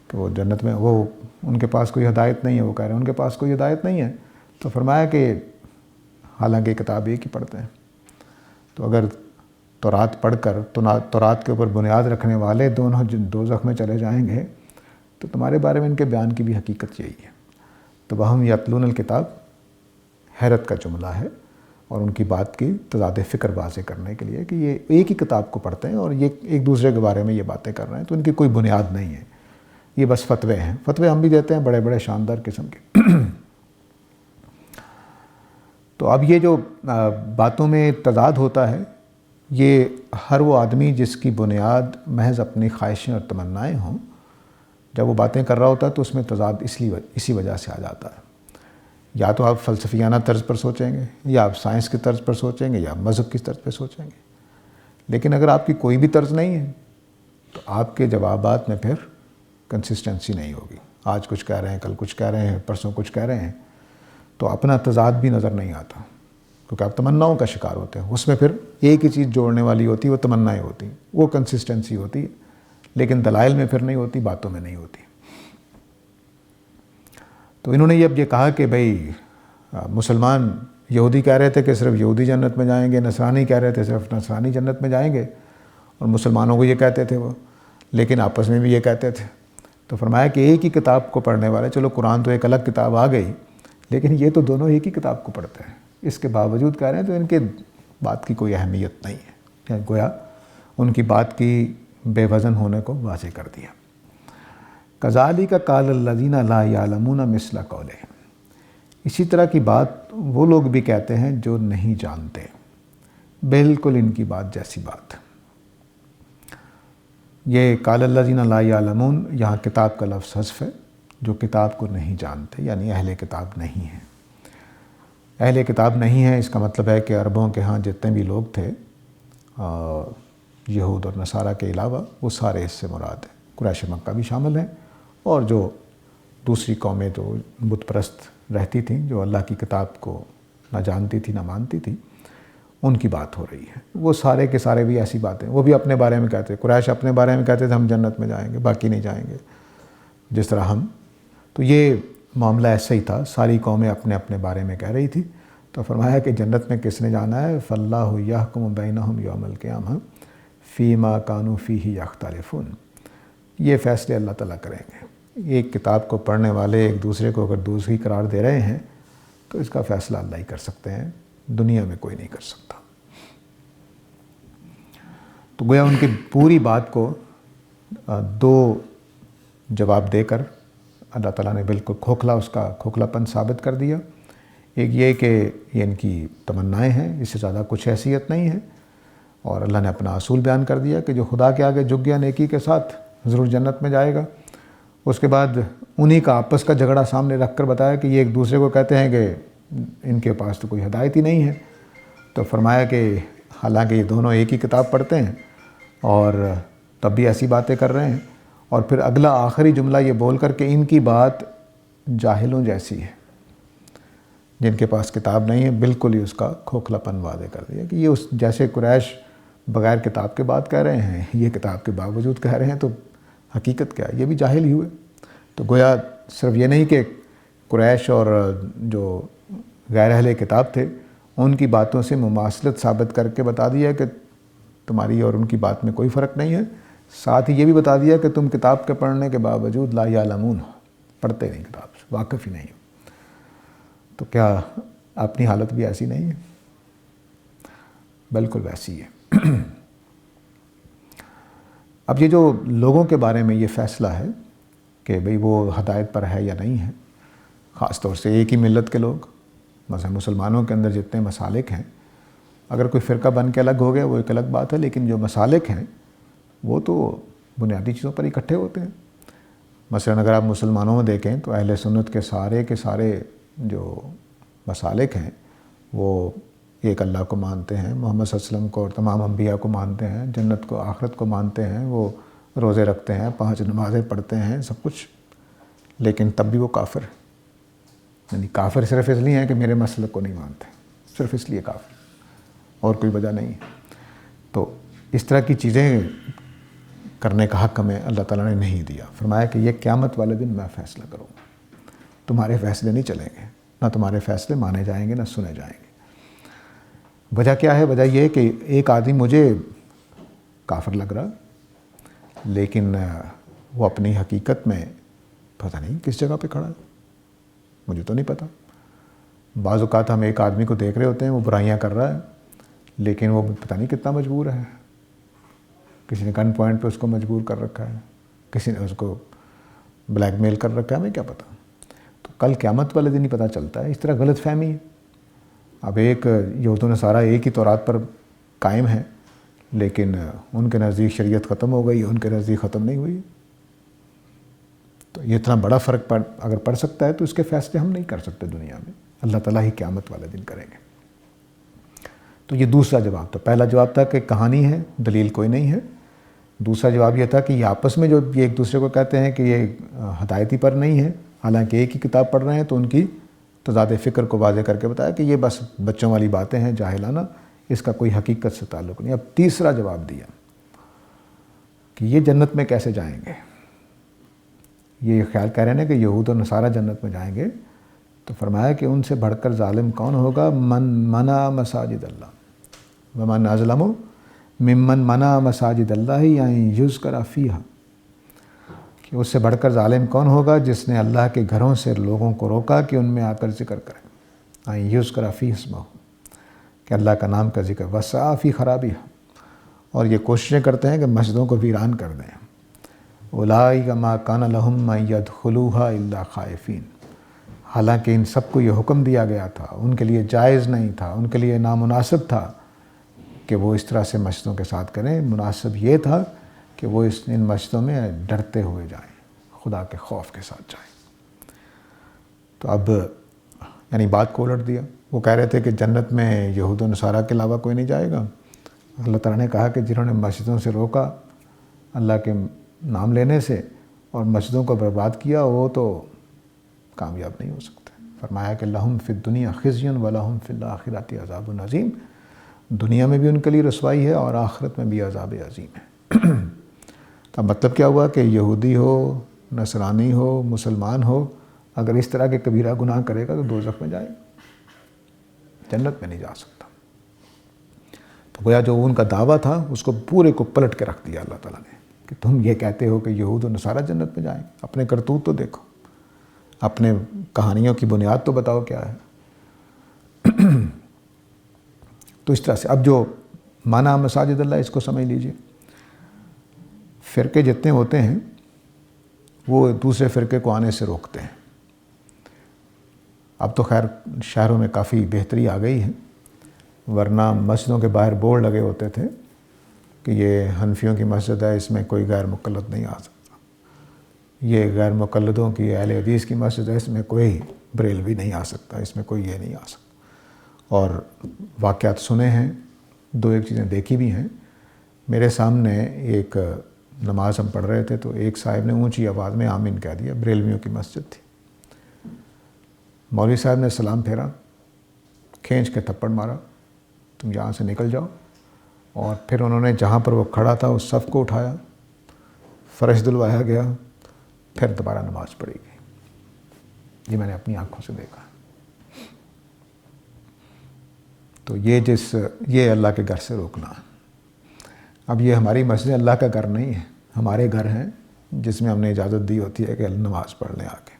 کہ وہ جنت میں، وہ ان کے پاس کوئی ہدایت نہیں ہے، وہ کہہ رہے ہیں ان کے پاس کوئی ہدایت نہیں ہے. تو فرمایا کہ حالانکہ کتاب ایک ہی پڑھتے ہیں. تو اگر تورات پڑھ کر تورات کے اوپر بنیاد رکھنے والے دونوں دوزخ میں چلے جائیں گے، تو تمہارے بارے میں ان کے بیان کی بھی حقیقت یہی ہے. تو وہم یتلون الکتاب حیرت کا جملہ ہے، اور ان کی بات کی تضاد فکر واضح کرنے کے لیے کہ یہ ایک ہی کتاب کو پڑھتے ہیں اور یہ ایک دوسرے کے بارے میں یہ باتیں کر رہے ہیں. تو ان کی کوئی بنیاد نہیں ہے، یہ بس فتوے ہیں. فتوے ہم بھی دیتے ہیں بڑے بڑے شاندار قسم کے. تو اب یہ جو باتوں میں تضاد ہوتا ہے، یہ ہر وہ آدمی جس کی بنیاد محض اپنی خواہشیں اور تمنائیں ہوں، جب وہ باتیں کر رہا ہوتا ہے تو اس میں تضاد اسی وجہ سے آ جاتا ہے. یا تو آپ فلسفیانہ طرز پر سوچیں گے، یا آپ سائنس کی طرز پر سوچیں گے، یا آپ مذہب کی طرز پہ سوچیں گے. لیکن اگر آپ کی کوئی بھی طرز نہیں ہے تو آپ کے جوابات میں پھر کنسسٹنسی نہیں ہوگی. آج کچھ کہہ رہے ہیں، کل کچھ کہہ رہے ہیں، پرسوں کچھ کہہ رہے ہیں، تو اپنا تضاد بھی نظر نہیں آتا، کیونکہ آپ تمناؤں کا شکار ہوتے ہیں. اس میں پھر ایک ہی چیز جوڑنے والی ہوتی ہے، وہ تمنائیں ہوتی ہیں، وہ کنسسٹنسی ہوتی ہے، لیکن دلائل میں پھر نہیں ہوتی، باتوں میں نہیں ہوتی. تو انہوں نے اب یہ کہا کہ بھئی مسلمان یہودی کہہ رہے تھے کہ صرف یہودی جنت میں جائیں گے، نصرانی کہہ رہے تھے صرف نصرانی جنت میں جائیں گے، اور مسلمانوں کو یہ کہتے تھے وہ، لیکن آپس میں بھی یہ کہتے تھے. تو فرمایا کہ ایک ہی کتاب کو پڑھنے والے، چلو قرآن تو ایک الگ کتاب آ گئی، لیکن یہ تو دونوں ایک ہی کتاب کو پڑھتے ہیں. اس کے باوجود کہہ رہے ہیں تو ان کے بات کی کوئی اہمیت نہیں ہے. گویا ان کی بات کی بے وزن ہونے کو واضح کر دیا. کذالک قال الذین لا یعلمون مثل قولہم. اسی طرح کی بات وہ لوگ بھی کہتے ہیں جو نہیں جانتے، بالکل ان کی بات جیسی بات. یہ قال الذین لا یعلمون، یہاں کتاب کا لفظ حذف ہے، جو کتاب کو نہیں جانتے، یعنی اہل کتاب نہیں ہیں. اہل کتاب نہیں ہیں، اس کا مطلب ہے کہ عربوں کے ہاں جتنے بھی لوگ تھے یہود اور نصارہ کے علاوہ، وہ سارے اس سے مراد ہیں. قریش مکہ بھی شامل ہیں، اور جو دوسری قومیں جو بت پرست رہتی تھیں، جو اللہ کی کتاب کو نہ جانتی تھی نہ مانتی تھی، ان کی بات ہو رہی ہے. وہ سارے کے سارے بھی ایسی باتیں، وہ بھی اپنے بارے میں کہتے. قریش اپنے بارے میں کہتے تھے ہم جنت میں جائیں گے، باقی نہیں جائیں گے، جس طرح ہم. تو یہ معاملہ ایسا ہی تھا، ساری قومیں اپنے اپنے بارے میں کہہ رہی تھی. تو فرمایا کہ جنت میں کس نے جانا ہے؟ فاللہ یحکم بینہم یوم القیامہ فیما کانوا فیہ یختلفون. یہ فیصلے اللہ تعالیٰ کریں گے. ایک کتاب کو پڑھنے والے ایک دوسرے کو اگر دوسری قرار دے رہے ہیں تو اس کا فیصلہ اللہ ہی کر سکتے ہیں، دنیا میں کوئی نہیں کر سکتا. تو گویا ان کی پوری بات کو دو جواب دے کر اللہ تعالیٰ نے بالکل اس کا کھوکھلا پن ثابت کر دیا. ایک یہ کہ یہ ان کی تمنائیں ہیں، اس سے زیادہ کچھ حیثیت نہیں ہے، اور اللہ نے اپنا اصول بیان کر دیا کہ جو خدا کے آگے جھک گیا نیکی کے ساتھ ضرور جنت میں جائے گا۔ اس کے بعد انہی کا آپس کا جھگڑا سامنے رکھ کر بتایا کہ یہ ایک دوسرے کو کہتے ہیں کہ ان کے پاس تو کوئی ہدایت ہی نہیں ہے۔ تو فرمایا کہ حالانکہ یہ دونوں ایک ہی کتاب پڑھتے ہیں اور تب بھی ایسی باتیں کر رہے ہیں، اور پھر اگلا آخری جملہ یہ بول کر کہ ان کی بات جاہلوں جیسی ہے، جن کے پاس کتاب نہیں ہے بالکل ہی اس کا کھوکھلا پن واضح کر دیا کہ یہ اس جیسے قریش بغیر کتاب کے بات کہہ رہے ہیں، یہ کتاب کے باوجود کہہ رہے ہیں، تو حقیقت کیا ہے؟ یہ بھی جاہل ہی ہوئے۔ تو گویا صرف یہ نہیں کہ قریش اور جو غیر اہل کتاب تھے ان کی باتوں سے مماثلت ثابت کر کے بتا دیا کہ تمہاری اور ان کی بات میں کوئی فرق نہیں ہے، ساتھ ہی یہ بھی بتا دیا کہ تم کتاب کے پڑھنے کے باوجود لا یعلمون ہو، پڑھتے نہیں کتاب سے، واقف ہی نہیں ہو۔ تو کیا اپنی حالت بھی ایسی نہیں ہے؟ بالکل ویسی ہے۔ اب یہ جو لوگوں کے بارے میں یہ فیصلہ ہے کہ بھئی وہ ہدایت پر ہے یا نہیں ہے، خاص طور سے ایک ہی ملت کے لوگ، مثلا مسلمانوں کے اندر جتنے مسالک ہیں، اگر کوئی فرقہ بن کے الگ ہو گیا وہ ایک الگ بات ہے، لیکن جو مسالک ہیں وہ تو بنیادی چیزوں پر اکٹھے ہوتے ہیں۔ مثلا اگر آپ مسلمانوں میں دیکھیں تو اہل سنت کے سارے جو مسالک ہیں وہ ایک اللہ کو مانتے ہیں، محمد صلی اللہ علیہ وسلم کو اور تمام انبیاء کو مانتے ہیں، جنت کو آخرت کو مانتے ہیں، وہ روزے رکھتے ہیں، 5 نمازیں پڑھتے ہیں، سب کچھ، لیکن تب بھی وہ کافر ہیں۔ یعنی کافر صرف اس لیے ہیں کہ میرے مسلک کو نہیں مانتے، صرف اس لیے کافر، اور کوئی وجہ نہیں ہے۔ تو اس طرح کی چیزیں کرنے کا حق ہمیں اللہ تعالیٰ نے نہیں دیا۔ فرمایا کہ یہ قیامت والے دن میں فیصلہ کروں گا، تمہارے فیصلے نہیں چلیں گے، نہ تمہارے فیصلے مانے جائیں گے نہ سنے جائیں گے۔ وجہ کیا ہے؟ وجہ یہ کہ ایک آدمی مجھے کافر لگ رہا، لیکن وہ اپنی حقیقت میں پتہ نہیں کس جگہ پہ کھڑا ہے، مجھے تو نہیں پتہ۔ بعض اوقات ہم ایک آدمی کو دیکھ رہے ہوتے ہیں وہ برائیاں کر رہا ہے، لیکن وہ پتہ نہیں کتنا مجبور ہے، کسی نے گن پوائنٹ پہ اس کو مجبور کر رکھا ہے، کسی نے اس کو بلیک میل کر رکھا ہے، ہمیں کیا پتہ۔ تو کل قیامت والے دن ہی پتہ چلتا ہے۔ اس طرح غلط فہمی ہے۔ اب ایک یہود و نصارہ ایک ہی تورات پر قائم ہے، لیکن ان کے نزدیک شریعت ختم ہو گئی، ان کے نزدیک ختم نہیں ہوئی۔ تو یہ اتنا بڑا فرق اگر پڑ سکتا ہے تو اس کے فیصلے ہم نہیں کر سکتے دنیا میں، اللہ تعالیٰ ہی قیامت والے دن کریں گے۔ تو یہ دوسرا جواب تھا۔ پہلا جواب تھا کہ کہانی ہے، دلیل کوئی نہیں ہے۔ دوسرا جواب یہ تھا کہ یہ آپس میں جو یہ ایک دوسرے کو کہتے ہیں کہ یہ ہدایتی پر نہیں ہے، حالانکہ ایک ہی کتاب پڑھ رہے ہیں، تو ان کی تضاد فکر کو واضح کر کے بتایا کہ یہ بس بچوں والی باتیں ہیں، جاہلانہ، اس کا کوئی حقیقت سے تعلق نہیں۔ اب تیسرا جواب دیا کہ یہ جنت میں کیسے جائیں گے؟ یہ خیال کہہ رہے ہیں کہ یہود و نصارہ جنت میں جائیں گے، تو فرمایا کہ ان سے بڑھ کر ظالم کون ہوگا؟ من منع مساجد اللہ ومن اظلم ممن منع مساجد اللہ یعنی یذکر فیہا، کہ اس سے بڑھ کر ظالم کون ہوگا جس نے اللہ کے گھروں سے لوگوں کو روکا کہ ان میں آ کر ذکر کریں، یعنی یذکر فیہ اسمہ، کہ اللہ کا نام کا ذکر، وسعی فی خرابیہا، اور یہ کوششیں کرتے ہیں کہ مسجدوں کو ویران کر دیں۔ اولئک ما کان لہم ان یدخلوہا الا خائفین، حالانکہ ان سب کو یہ حکم دیا گیا تھا، ان کے لیے جائز نہیں تھا، ان کے لیے نامناسب تھا کہ وہ اس طرح سے مسجدوں کے ساتھ کریں۔ مناسب یہ تھا کہ وہ ان مسجدوں میں ڈرتے ہوئے جائیں، خدا کے خوف کے ساتھ جائیں۔ تو اب یعنی بات کو الٹ دیا۔ وہ کہہ رہے تھے کہ جنت میں یہود و نصارہ کے علاوہ کوئی نہیں جائے گا۔ اللہ تعالیٰ نے کہا کہ جنہوں نے مسجدوں سے روکا اللہ کے نام لینے سے اور مسجدوں کو برباد کیا، وہ تو کامیاب نہیں ہو سکتے۔ فرمایا کہ لہم فی الدنیا خزی ولہم فی الآخرۃ عذاب عظیم، دنیا میں بھی ان کے لیے رسوائی ہے اور آخرت میں بھی عذاب عظیم ہے۔ تو مطلب کیا ہوا کہ یہودی ہو، نصرانی ہو، مسلمان ہو، اگر اس طرح کے کبیرہ گناہ کرے گا تو دوزخ میں جائے گا، جنت میں نہیں جا سکتا۔ تو گویا جو ان کا دعویٰ تھا اس کو پورے کو پلٹ کے رکھ دیا اللہ تعالیٰ نے کہ تم یہ کہتے ہو کہ یہود و نصارہ جنت میں جائیں، اپنے کرتوت تو دیکھو، اپنے کہانیوں کی بنیاد تو بتاؤ کیا ہے۔ تو اس طرح سے اب جو مانا مساجد اللہ، اس کو سمجھ لیجئے۔ فرقے جتنے ہوتے ہیں وہ دوسرے فرقے کو آنے سے روکتے ہیں۔ اب تو خیر شہروں میں کافی بہتری آ گئی ہے، ورنہ مسجدوں کے باہر بورڈ لگے ہوتے تھے کہ یہ حنفیوں کی مسجد ہے، اس میں کوئی غیر مقلد نہیں آ سکتا، یہ غیر مقلدوں کی اہل حدیث کی مسجد ہے، اس میں کوئی بریلوی نہیں آ سکتا، اس میں کوئی یہ نہیں آ سکتا۔ اور واقعات سنے ہیں، دو ایک چیزیں دیکھی بھی ہیں۔ میرے سامنے ایک نماز ہم پڑھ رہے تھے تو ایک صاحب نے اونچی آواز میں آمین کہہ دیا، بریلویوں کی مسجد تھی۔ مولوی صاحب نے سلام پھیرا، کھینچ کے تھپڑ مارا، تم یہاں سے نکل جاؤ۔ اور پھر انہوں نے جہاں پر وہ کھڑا تھا اس صف کو اٹھایا، فرش دلوایا گیا، پھر دوبارہ نماز پڑھی گئی۔ یہ میں نے اپنی آنکھوں سے دیکھا۔ تو یہ اللہ کے گھر سے روکنا۔ اب یہ ہماری مسجد اللہ کا گھر نہیں ہے، ہمارے گھر ہیں جس میں ہم نے اجازت دی ہوتی ہے کہ نماز پڑھ لیں آ کے۔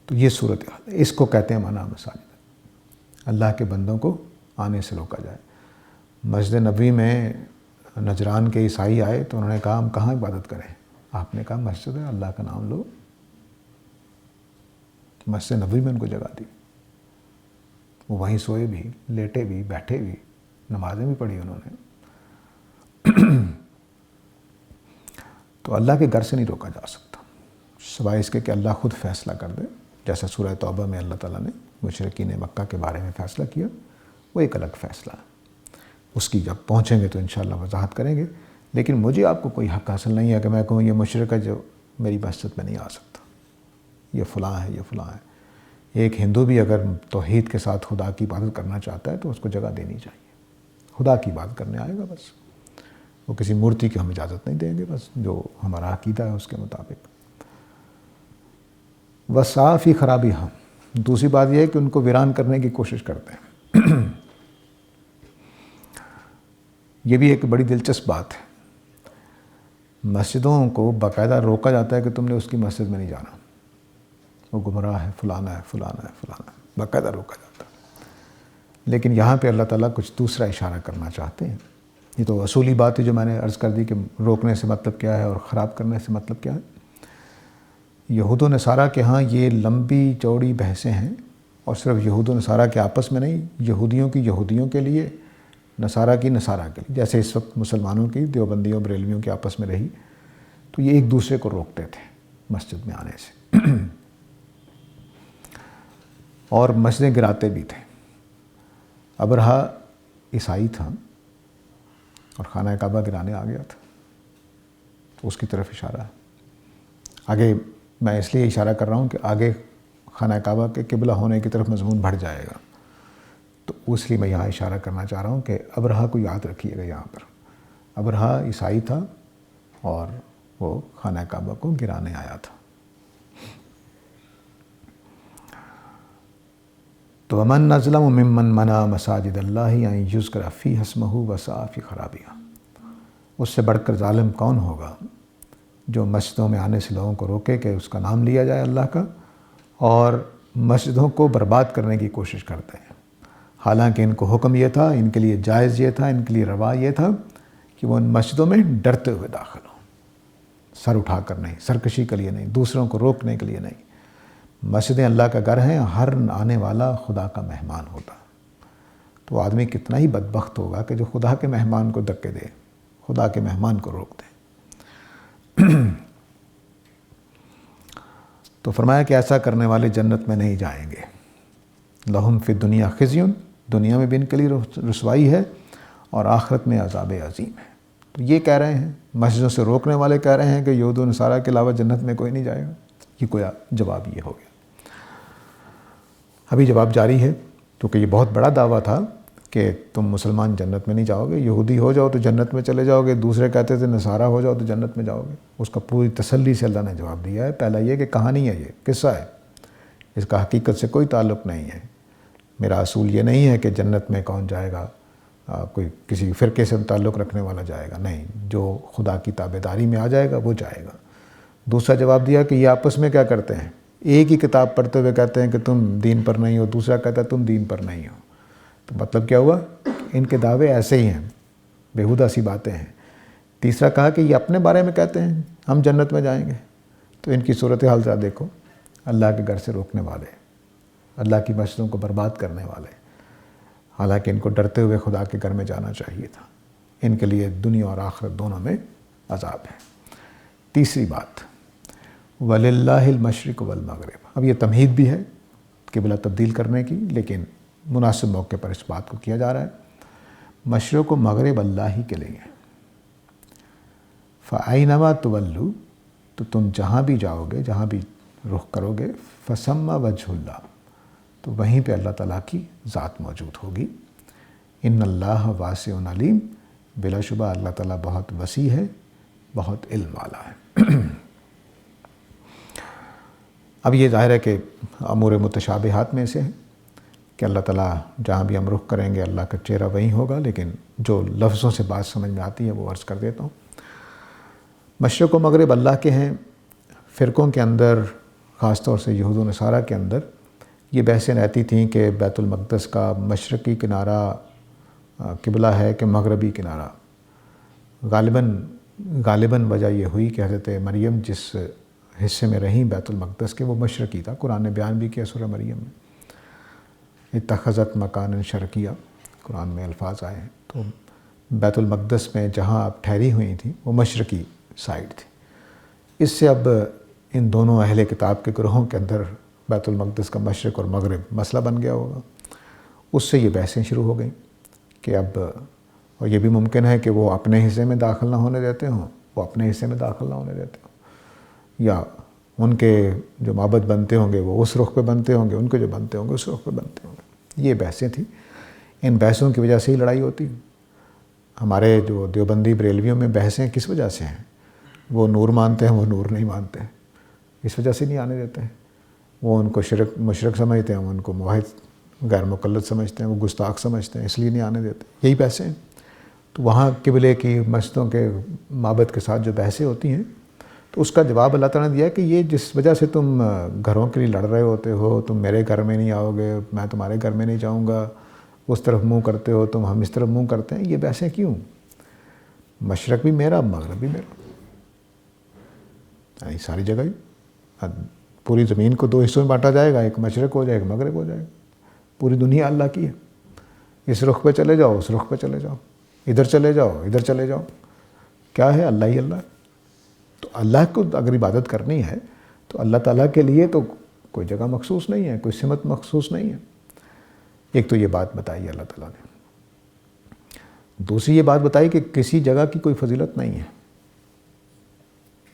تو یہ صورتحال ہے، اس کو کہتے ہیں منع مساجد، اللہ کے بندوں کو آنے سے روکا جائے۔ مسجد نبوی میں نجران کے عیسائی آئے تو انہوں نے کہا ہم کہاں عبادت کریں؟ آپ نے کہا مسجد ہے، اللہ کا نام لو۔ مسجد نبوی میں ان کو جگہ دی، وہ وہیں سوئے بھی، لیٹے بھی، بیٹھے بھی، نمازیں بھی پڑھی انہوں نے۔ تو اللہ کے گھر سے نہیں روکا جا سکتا، سوائے اس کے کہ اللہ خود فیصلہ کر دے، جیسا سورہ توبہ میں اللہ تعالیٰ نے مشرکین مکہ کے بارے میں فیصلہ کیا، وہ ایک الگ فیصلہ ہے، اس کی جب پہنچیں گے تو انشاءاللہ وضاحت کریں گے۔ لیکن مجھے آپ کو کوئی حق حاصل نہیں ہے کہ میں کہوں یہ مشرک ہے جو میری مسجد میں نہیں آ سکتا، یہ فلاں ہے، یہ فلاں ہے۔ ایک ہندو بھی اگر توحید کے ساتھ خدا کی عبادت کرنا چاہتا ہے تو اس کو جگہ دینی چاہیے، خدا کی عبادت کرنے آئے گا بس، وہ کسی مورتی کی ہم اجازت نہیں دیں گے، بس جو ہمارا عقیدہ ہے اس کے مطابق۔ وصاف ہی خرابی ہم، دوسری بات یہ ہے کہ ان کو ویران کرنے کی کوشش کرتے ہیں۔ یہ بھی ایک بڑی دلچسپ بات ہے، مسجدوں کو باقاعدہ روکا جاتا ہے کہ تم نے اس کی مسجد میں نہیں جانا، وہ گمراہ ہے، فلانا ہے، فلانا ہے، فلانا ہے، باقاعدہ روکا جاتا ہے۔ لیکن یہاں پہ اللہ تعالیٰ کچھ دوسرا اشارہ کرنا چاہتے ہیں۔ یہ تو اصولی بات ہے جو میں نے عرض کر دی کہ روکنے سے مطلب کیا ہے اور خراب کرنے سے مطلب کیا ہے۔ یہود و نصارہ کے ہاں یہ لمبی چوڑی بحثیں ہیں، اور صرف یہود و نصارہ کے آپس میں نہیں، یہودیوں کی یہودیوں کے لیے، نصارہ کی نصارہ کے لیے، جیسے اس وقت مسلمانوں کی دیوبندیوں بریلویوں کے آپس میں رہی، تو یہ ایک دوسرے کو روکتے تھے مسجد میں آنے سے، اور مسجدیں گراتے بھی تھے۔ ابرہہ عیسائی تھا اور خانہ کعبہ گرانے آ گیا تھا، تو اس کی طرف اشارہ ہے۔ آگے میں اس لیے اشارہ کر رہا ہوں کہ آگے خانہ کعبہ کے قبلہ ہونے کی طرف مضمون بڑھ جائے گا، تو اس لیے میں یہاں اشارہ کرنا چاہ رہا ہوں کہ ابرہہ کو یاد رکھیے گا۔ یہاں پر ابرہہ عیسائی تھا اور وہ خانہ کعبہ کو گرانے آیا تھا۔ تو ومن اظلم ممن منع مساجد اللہ ان یذکر فیہا اسمہ وسعی فی خرابہا، اس سے بڑھ کر ظالم کون ہوگا جو مسجدوں میں آنے سے لوگوں کو روکے کہ اس کا نام لیا جائے اللہ کا، اور مسجدوں کو برباد کرنے کی کوشش کرتے ہیں۔ حالانکہ ان کو حکم یہ تھا، ان کے لیے جائز یہ تھا، ان کے لیے روا یہ تھا کہ وہ ان مسجدوں میں ڈرتے ہوئے داخل ہوں، سر اٹھا کر نہیں، سرکشی کے لیے نہیں، دوسروں کو روکنے کے لیے نہیں۔ مسجدیں اللہ کا گھر ہیں، ہر آنے والا خدا کا مہمان ہوتا، تو آدمی کتنا ہی بدبخت ہوگا کہ جو خدا کے مہمان کو دھکے دے، خدا کے مہمان کو روک دے۔ تو فرمایا کہ ایسا کرنے والے جنت میں نہیں جائیں گے۔ لہم فی الدنیا خزی، دنیا میں بھی ان کے لیے رسوائی ہے اور آخرت میں عذاب عظیم ہے۔ تو یہ کہہ رہے ہیں، مسجدوں سے روکنے والے کہہ رہے ہیں کہ یہود و نصارہ کے علاوہ جنت میں کوئی نہیں جائے گا۔ یہ کوئی جواب یہ ہو گیا۔ ابھی جواب جاری ہے، کیونکہ یہ بہت بڑا دعویٰ تھا کہ تم مسلمان جنت میں نہیں جاؤ گے، یہودی ہو جاؤ تو جنت میں چلے جاؤ گے، دوسرے کہتے تھے نصارہ ہو جاؤ تو جنت میں جاؤ گے۔ اس کا پوری تسلی سے اللہ نے جواب دیا ہے۔ پہلا یہ کہ کہانی ہے، یہ قصہ ہے، اس کا حقیقت سے کوئی تعلق نہیں ہے۔ میرا اصول یہ نہیں ہے کہ جنت میں کون جائے گا، کوئی کسی فرقے سے تعلق رکھنے والا جائے گا، نہیں، جو خدا کی تابعداری میں آ جائے گا وہ جائے گا۔ دوسرا جواب دیا کہ یہ آپس میں کیا کرتے ہیں، ایک ہی کتاب پڑھتے ہوئے کہتے ہیں کہ تم دین پر نہیں ہو، دوسرا کہتا ہے تم دین پر نہیں ہو۔ تو مطلب کیا ہوا، ان کے دعوے ایسے ہی ہیں، بیہودہ سی باتیں ہیں۔ تیسرا کہا کہ یہ اپنے بارے میں کہتے ہیں ہم جنت میں جائیں گے، تو ان کی صورتحال ذرا دیکھو، اللہ کے گھر سے روکنے والے، اللہ کی مسجدوں کو برباد کرنے والے، حالانکہ ان کو ڈرتے ہوئے خدا کے گھر میں جانا چاہیے تھا۔ ان کے لیے دنیا اور آخرت دونوں میں عذاب ہے۔ تیسری بات، وَلِلَّهِ الْمَشْرِقُ وَالْمَغْرِبُ، اب یہ تمہید بھی ہے قبلہ تبدیل کرنے کی، لیکن مناسب موقع پر اس بات کو کیا جا رہا ہے۔ مشرق و مغرب اللہ ہی کے لیے ہیں۔ فَأَيْنَمَا تُوَلُّوا، تو تم جہاں بھی جاؤ گے، جہاں بھی رخ کرو گے، فَثَمَّ وَجْهُ اللّہ، تو وہیں پہ اللہ تعالیٰ کی ذات موجود ہوگی۔ ان اللہ واسع علیم، بلا شبہ اللہ تعالیٰ بہت وسیع ہے، بہت علم والا ہے۔ اب یہ ظاہر ہے کہ امور متشابہات میں سے ہے کہ اللہ تعالیٰ جہاں بھی ہم رخ کریں گے اللہ کا چہرہ وہیں ہوگا، لیکن جو لفظوں سے بات سمجھ میں آتی ہے وہ عرض کر دیتا ہوں۔ مشرق و مغرب اللہ کے ہیں۔ فرقوں کے اندر، خاص طور سے یہود و نصارہ کے اندر، یہ بحثیں رہتی تھیں کہ بیت المقدس کا مشرقی کنارہ قبلہ ہے کہ مغربی کنارہ۔ غالباً وجہ یہ ہوئی کہ حضرت مریم جس حصے میں رہیں بیت المقدس کے وہ مشرقی تھا۔ قرآن نے بیان بھی کیا سورہ مریم میں، اتخذت مکانا شرقیہ، قرآن میں الفاظ آئے ہیں۔ تو بیت المقدس میں جہاں آپ ٹھہری ہوئی تھیں وہ مشرقی سائڈ تھی۔ اس سے اب ان دونوں اہل کتاب کے گروہوں کے اندر بیت المقدس کا مشرق اور مغرب مسئلہ بن گیا ہوگا۔ اس سے یہ بحثیں شروع ہو گئیں کہ اب، اور یہ بھی ممکن ہے کہ وہ اپنے حصے میں داخل نہ ہونے دیتے ہوں، وہ اپنے حصے میں داخل نہ ہونے دیتے ہوں، یا ان کے جو معبد بنتے ہوں گے وہ اس رخ پہ بنتے ہوں گے، ان کے جو بنتے ہوں گے اس رخ پہ بنتے ہوں گے۔ یہ بحثیں تھیں، ان بحثوں کی وجہ سے ہی لڑائی ہوتی ہے۔ ہمارے جو دیوبندی بریلویوں میں بحثیں کس وجہ سے ہیں؟ وہ نور مانتے ہیں، وہ نور نہیں مانتے ہیں، اس وجہ سے نہیں آنے دیتے ہیں۔ وہ ان کو مشرک سمجھتے ہیں، وہ ان کو موحد غیر مقلد سمجھتے ہیں، وہ گستاخ سمجھتے ہیں، اس لیے نہیں آنے دیتے۔ یہی بحثیں ہیں۔ تو وہاں قبلے کی، مسجدوں کے معبد کے ساتھ جو بحثیں ہوتی ہیں، تو اس کا جواب اللہ تعالیٰ نے دیا کہ یہ جس وجہ سے تم گھروں کے لیے لڑ رہے ہوتے ہو، تم میرے گھر میں نہیں آؤ گے، میں تمہارے گھر میں نہیں جاؤں گا، اس طرف منہ کرتے ہو تم، ہم اس طرف منہ کرتے ہیں، یہ بحثیں کیوں؟ مشرق بھی میرا، مغرب بھی میرا، یعنی ساری جگہ ہی، پوری زمین کو دو حصوں میں بانٹا جائے گا، ایک مشرق ہو جائے گا، مغرب ہو جائے گا۔ پوری دنیا اللہ کی ہے، اس رخ پہ چلے جاؤ، اس رخ پہ چلے جاؤ، ادھر چلے جاؤ، ادھر چلے جاؤ، کیا ہے؟ اللہ ہی اللہ ہے۔ تو اللہ کو اگر عبادت کرنی ہے تو اللہ تعالیٰ کے لیے تو کوئی جگہ مخصوص نہیں ہے، کوئی سمت مخصوص نہیں ہے۔ ایک تو یہ بات بتائی اللہ تعالیٰ نے۔ دوسری یہ بات بتائی کہ کسی جگہ کی کوئی فضیلت نہیں ہے،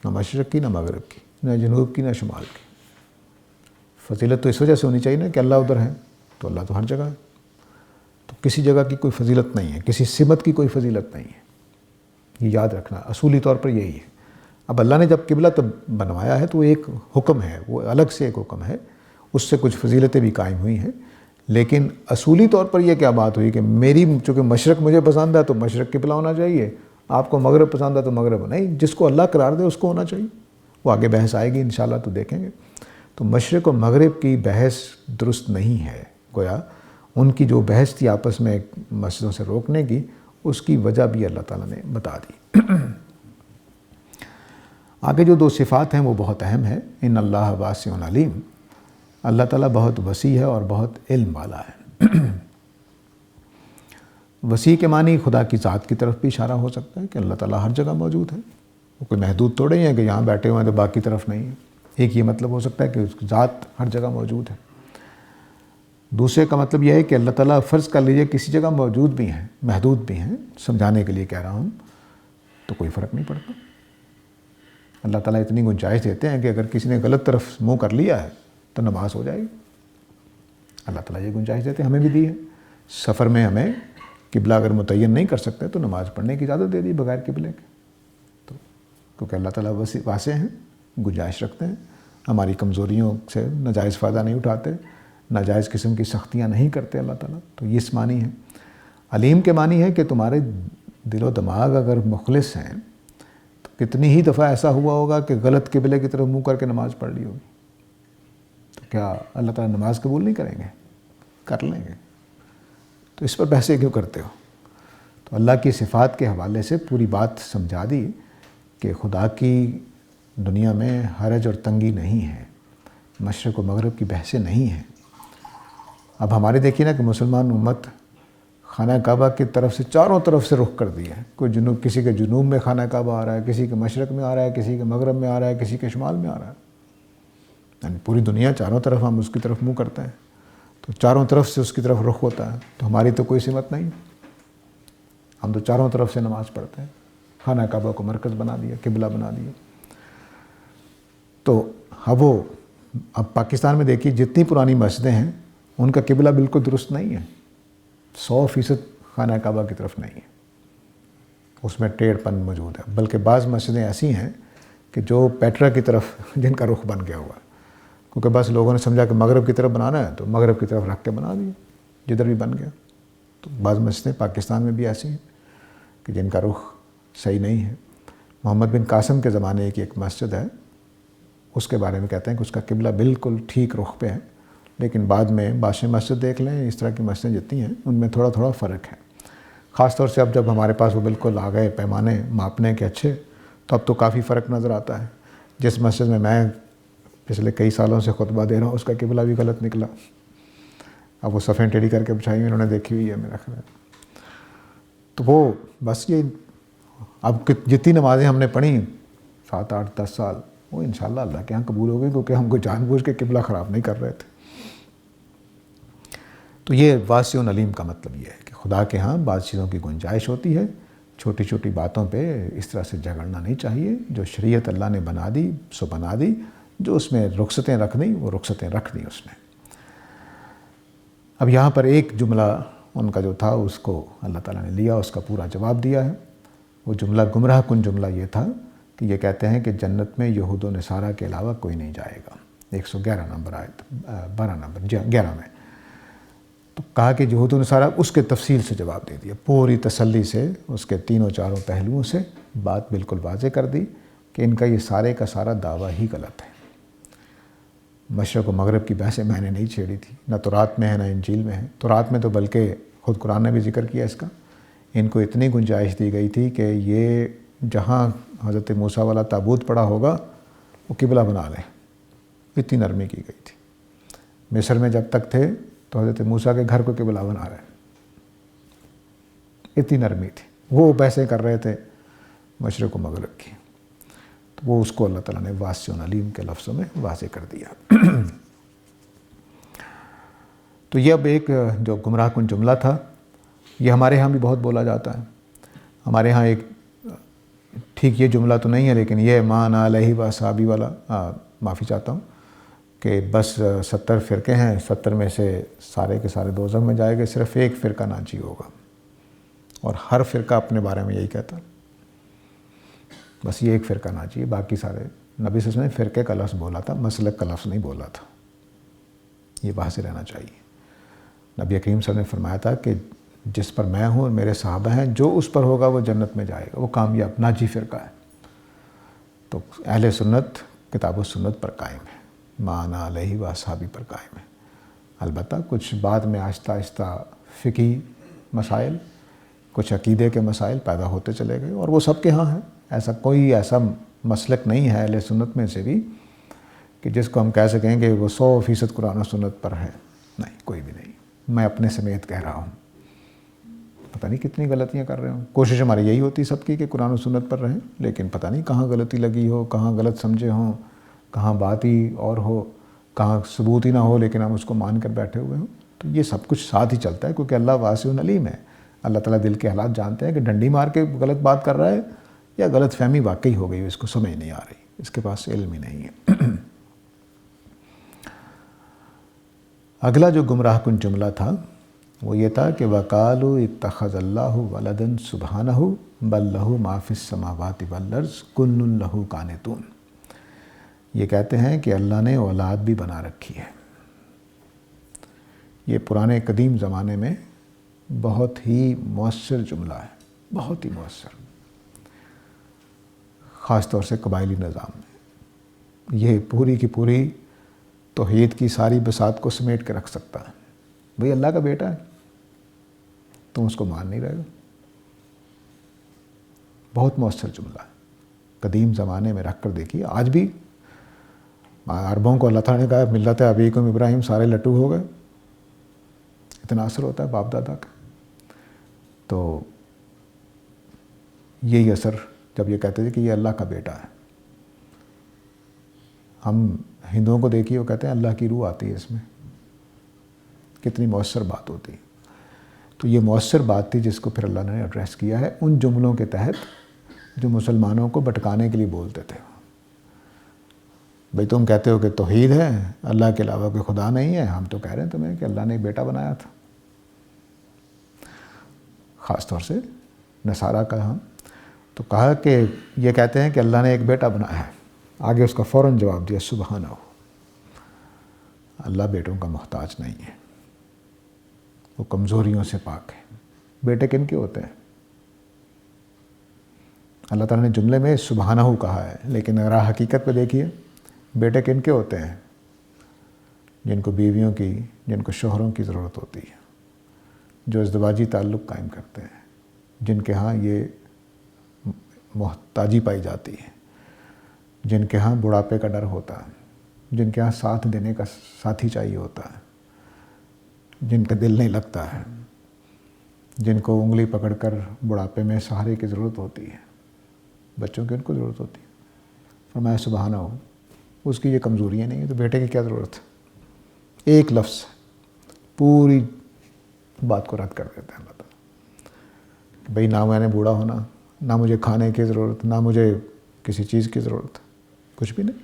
نہ مشرق کی، نہ مغرب کی، نہ جنوب کی، نہ شمال کی۔ فضیلت تو اس وجہ سے ہونی چاہیے نا کہ اللہ ادھر ہے، تو اللہ تو ہر جگہ ہے۔ تو کسی جگہ کی کوئی فضیلت نہیں ہے، کسی سمت کی کوئی فضیلت نہیں ہے، یہ یاد رکھنا اصولی طور پر یہی ہے۔ اب اللہ نے جب قبلہ تب بنوایا ہے تو ایک حکم ہے، وہ الگ سے ایک حکم ہے، اس سے کچھ فضیلتیں بھی قائم ہوئی ہیں، لیکن اصولی طور پر یہ کیا بات ہوئی کہ میری چونکہ مشرق مجھے پسند ہے تو مشرق قبلہ ہونا چاہیے، آپ کو مغرب پسند ہے تو مغرب نہیں، جس کو اللہ قرار دے اس کو ہونا چاہیے۔ وہ آگے بحث آئے گی انشاءاللہ تو دیکھیں گے۔ تو مشرق و مغرب کی بحث درست نہیں ہے، گویا ان کی جو بحث تھی آپس میں مسجدوں سے روکنے کی، اس کی وجہ بھی اللہ تعالیٰ نے بتا دی۔ آگے جو دو صفات ہیں وہ بہت اہم ہے۔ ان اللہ واسع علیم، اللہ تعالیٰ بہت وسیع ہے اور بہت علم والا ہے۔ وسیع کے معنی خدا کی ذات کی طرف بھی اشارہ ہو سکتا ہے کہ اللہ تعالیٰ ہر جگہ موجود ہے، وہ کوئی محدود تھوڑے ہی ہے کہ یہاں بیٹھے ہوئے ہیں تو باقی طرف نہیں ہے۔ ایک یہ مطلب ہو سکتا ہے کہ اس کی ذات ہر جگہ موجود ہے۔ دوسرے کا مطلب یہ ہے کہ اللہ تعالیٰ فرض کر لیجئے کسی جگہ موجود بھی ہیں، محدود بھی ہیں، سمجھانے کے لیے کہہ رہا ہوں، تو کوئی فرق نہیں پڑتا۔ اللہ تعالیٰ اتنی گنجائش دیتے ہیں کہ اگر کسی نے غلط طرف منہ کر لیا ہے تو نماز ہو جائے گی۔ اللہ تعالیٰ یہ گنجائش دیتے ہیں، ہمیں بھی دی ہے۔ سفر میں ہمیں قبلہ اگر متعین نہیں کر سکتے تو نماز پڑھنے کی اجازت دے دی بغیر قبلے کے، تو کیونکہ اللہ تعالیٰ واسع ہیں، گنجائش رکھتے ہیں، ہماری کمزوریوں سے ناجائز فائدہ نہیں اٹھاتے، ناجائز قسم کی سختیاں نہیں کرتے اللہ تعالیٰ۔ تو یہ اس معنی ہے۔ علیم کے معنی ہے کہ تمہارے دل و دماغ اگر مخلص ہیں تو کتنی ہی دفعہ ایسا ہوا ہوگا کہ غلط قبلے کی طرف منہ کر کے نماز پڑھ لی ہوگی، تو کیا اللہ تعالیٰ نماز قبول نہیں کریں گے؟ کر لیں گے۔ تو اس پر بحثیں کیوں کرتے ہو؟ تو اللہ کی صفات کے حوالے سے پوری بات سمجھا دی کہ خدا کی دنیا میں حرج اور تنگی نہیں ہے، مشرق و مغرب کی بحثیں نہیں ہیں۔ اب ہمارے دیکھیے نا کہ مسلمان امت خانہ کعبہ کی طرف سے چاروں طرف سے رخ کر دیا ہے. کوئی جنوب، کسی کے جنوب میں خانہ کعبہ آ رہا ہے، کسی کے مشرق میں آ رہا ہے، کسی کے مغرب میں آ رہا ہے، کسی کے شمال میں آ رہا ہے. یعنی پوری دنیا چاروں طرف ہم اس کی طرف منہ کرتے ہیں، تو چاروں طرف سے اس کی طرف رخ ہوتا ہے. تو ہماری تو کوئی سمت نہیں، ہم تو چاروں طرف سے نماز پڑھتے ہیں. خانہ کعبہ کو مرکز بنا دیا، قبلہ بنا دیا. تو اب پاکستان میں دیکھیے جتنی پرانی مسجدیں ہیں ان کا قبلہ بالکل درست نہیں ہے، 100% خانہ کعبہ کی طرف نہیں ہے، اس میں ٹیڑھ پن موجود ہے. بلکہ بعض مسجدیں ایسی ہیں کہ جو پیٹرا کی طرف جن کا رخ بن گیا ہوا ہے، کیونکہ بس لوگوں نے سمجھا کہ مغرب کی طرف بنانا ہے تو مغرب کی طرف رکھ کے بنا دیا جدھر بھی بن گیا. تو بعض مسجدیں پاکستان میں بھی ایسی ہیں کہ جن کا رخ صحیح نہیں ہے. محمد بن قاسم کے زمانے کی ایک مسجد ہے، اس کے بارے میں کہتے ہیں کہ اس کا قبلہ بالکل ٹھیک رخ پہ ہے، لیکن بعد میں بادشاہ مسجد دیکھ لیں، اس طرح کی مسجدیں جتنی ہیں ان میں تھوڑا تھوڑا فرق ہے. خاص طور سے اب جب ہمارے پاس وہ بالکل آ گئے پیمانے ماپنے کے اچھے، تو اب تو کافی فرق نظر آتا ہے. جس مسجد میں پچھلے کئی سالوں سے خطبہ دے رہا ہوں اس کا قبلہ بھی غلط نکلا. اب وہ صفیں ٹیڑھی کر کے بچھائی ہوئی، انہوں نے دیکھی ہوئی ہے میرا خیال. تو وہ بس یہ اب جتنی نمازیں ہم نے پڑھی 7 8 10 سال، وہ انشاءاللہ اللہ کے یہاں قبول ہو گئی، کیونکہ ہم کو جان بوجھ کے قبلہ خراب نہیں کر رہے تھے. تو یہ واسع علیم کا مطلب یہ ہے کہ خدا کے ہاں بعض چیزوں کی گنجائش ہوتی ہے. چھوٹی چھوٹی باتوں پہ اس طرح سے جھگڑنا نہیں چاہیے. جو شریعت اللہ نے بنا دی سو بنا دی، جو اس میں رخصتیں رکھ دیں وہ رخصتیں رکھ دیں اس میں. اب یہاں پر ایک جملہ ان کا جو تھا اس کو اللہ تعالیٰ نے لیا، اس کا پورا جواب دیا ہے. وہ جملہ گمراہ کن جملہ یہ تھا کہ یہ کہتے ہیں کہ جنت میں یہود و نصارہ کے علاوہ کوئی نہیں جائے گا. 111 نمبر آیت 12 نمبر 11 میں تو کہا کہ یہود و نصارہ، اس کے تفصیل سے جواب دے دیا، پوری تسلی سے اس کے تینوں چاروں پہلوؤں سے بات بالکل واضح کر دی کہ ان کا یہ سارے کا سارا دعویٰ ہی غلط ہے. مشرق و مغرب کی بحثیں میں نے نہیں چھیڑی تھی، نہ تورات میں ہے نہ انجیل میں ہے. تورات میں تو بلکہ خود قرآن نے بھی ذکر کیا اس کا. ان کو اتنی گنجائش دی گئی تھی کہ یہ جہاں حضرت موسیٰ والا تابوت پڑا ہوگا وہ قبلہ بنا لیں، اتنی نرمی کی گئی تھی. مصر میں جب تک تھے تو حضرت موسیٰ کے گھر کو قبلہ بنا رہے، اتنی نرمی تھی. وہ بحثیں کر رہے تھے مشرق و مغرب کی، تو وہ اس کو اللہ تعالیٰ نے واسع علیم کے لفظوں میں واضح کر دیا. تو یہ اب ایک جو گمراہ کن جملہ تھا، یہ ہمارے ہاں بھی بہت بولا جاتا ہے. ہمارے ہاں ایک ٹھیک یہ جملہ تو نہیں ہے، لیکن یہ مان علیہ و صحابی والا، معافی چاہتا ہوں کہ بس 70 فرقے ہیں، 70 میں سے سارے کے سارے دوزخ میں جائے گے، صرف ایک فرقہ ناجی ہوگا، اور ہر فرقہ اپنے بارے میں یہی کہتا ہے. بس یہ ایک فرقہ ناجی ہے، باقی سارے. نبی صلی اللہ علیہ وسلم نے فرقے کا لفظ بولا تھا، مسلک کا لفظ نہیں بولا تھا. یہ واضح رہنا چاہیے. نبی کریم صلی اللہ علیہ وسلم نے فرمایا تھا کہ جس پر میں ہوں اور میرے صحابہ ہیں، جو اس پر ہوگا وہ جنت میں جائے گا، وہ کامیاب ناجی فرقہ ہے. تو اہل سنت کتاب و سنت پر قائم ہے، مان علیہ و اصحابی پر قائم ہے. البتہ کچھ بعد میں آہستہ آہستہ فقہی مسائل، کچھ عقیدے کے مسائل پیدا ہوتے چلے گئے، اور وہ سب کے ہاں ہیں. ایسا کوئی ایسا مسلک نہیں ہے اہل سنت میں سے بھی کہ جس کو ہم کہہ سکیں کہ وہ 100% قرآن و سنت پر ہے. نہیں، کوئی بھی نہیں. میں اپنے سمیت کہہ رہا ہوں، پتہ نہیں کتنی غلطیاں کر رہے ہوں. کوشش ہماری یہی ہوتی سب کی کہ قرآن و سنت پر رہیں، لیکن پتہ نہیں کہاں غلطی لگی ہو، کہاں غلط سمجھے ہوں، کہاں بات ہی اور ہو، کہاں ثبوت ہی نہ ہو لیکن ہم اس کو مان کر بیٹھے ہوئے ہوں. تو یہ سب کچھ ساتھ ہی چلتا ہے، کیونکہ اللہ واسع علیم ہے. اللہ تعالیٰ دل کے حالات جانتے ہیں کہ ڈنڈی مار کے غلط بات کر رہا ہے یا غلط فہمی واقعی ہو گئی، اس کو سمجھ نہیں آ رہی، اس کے پاس علم ہی نہیں ہے. اگلا جو گمراہ کن جملہ تھا وہ یہ تھا کہ وَقَالُوا اتَّخَذَ اللَّهُ وَلَدًا سُبْحَانَهُ بَل لَّهُ مَا فِي السَّمَاوَاتِ وَالْأَرْضِ كُلٌّ لَّهُ قَانِتُونَ. یہ کہتے ہیں کہ اللہ نے اولاد بھی بنا رکھی ہے. یہ پرانے قدیم زمانے میں بہت ہی مؤثر جملہ ہے، بہت ہی مؤثر، خاص طور سے قبائلی نظام میں. یہ پوری کی پوری توحید کی ساری بساط کو سمیٹ کے رکھ سکتا ہے. بھئی اللہ کا بیٹا ہے، تم اس کو مان نہیں رہے ہو. بہت مؤثر جملہ ہے، قدیم زمانے میں رکھ کر دیکھیے. آج بھی عربوں کو اللہ تعالیٰ نے کہا ملت ابیکم ابراہیم، سارے لٹو ہو گئے. اتنا اثر ہوتا ہے باپ دادا کا. تو یہی اثر جب یہ کہتے تھے کہ یہ اللہ کا بیٹا ہے. ہم ہندوؤں کو دیکھیے، وہ کہتے ہیں اللہ کی روح آتی ہے اس میں. کتنی مؤثر بات ہوتی ہے. تو یہ مؤثر بات تھی جس کو پھر اللہ نے ایڈریس کیا ہے ان جملوں کے تحت جو مسلمانوں کو بھٹکانے کے لیے بولتے تھے. بھئی تم کہتے ہو کہ توحید ہے، اللہ کے علاوہ کوئی خدا نہیں ہے، ہم تو کہہ رہے ہیں تمہیں کہ اللہ نے ایک بیٹا بنایا تھا. خاص طور سے نصارہ کا ہم تو کہا کہ یہ کہتے ہیں کہ اللہ نے ایک بیٹا بنایا ہے. آگے اس کا فوراً جواب دیا سبحانہ، اللہ بیٹوں کا محتاج نہیں ہے، وہ کمزوریوں سے پاک ہے. بیٹے کن کے ہوتے ہیں؟ اللہ تعالیٰ نے جملے میں سبحانہ کہا ہے، لیکن اگر حقیقت پہ دیکھیے بیٹے کن کے ہوتے ہیں؟ جن کو بیویوں کی، جن کو شوہروں کی ضرورت ہوتی ہے، جو ازدواجی تعلق قائم کرتے ہیں، جن کے ہاں یہ محتاجی پائی جاتی ہے، جن کے ہاں بڑھاپے کا ڈر ہوتا ہے، جن کے ہاں ساتھ دینے کا ساتھی چاہیے ہوتا ہے، جن کا دل نہیں لگتا ہے، جن کو انگلی پکڑ کر بڑھاپے میں سہارے کی ضرورت ہوتی ہے، بچوں کی ان کو ضرورت ہوتی ہے. فرمایا سبحانہ ہو، اس کی یہ کمزوریاں نہیں ہیں تو بیٹے کی کیا ضرورت ہے؟ ایک لفظ پوری بات کو رد کر دیتے ہیں اللہ تعالیٰ کہ بھئی نہ میں نے بوڑھا ہونا، نہ مجھے کھانے کی ضرورت، نہ مجھے کسی چیز کی ضرورت، کچھ بھی نہیں.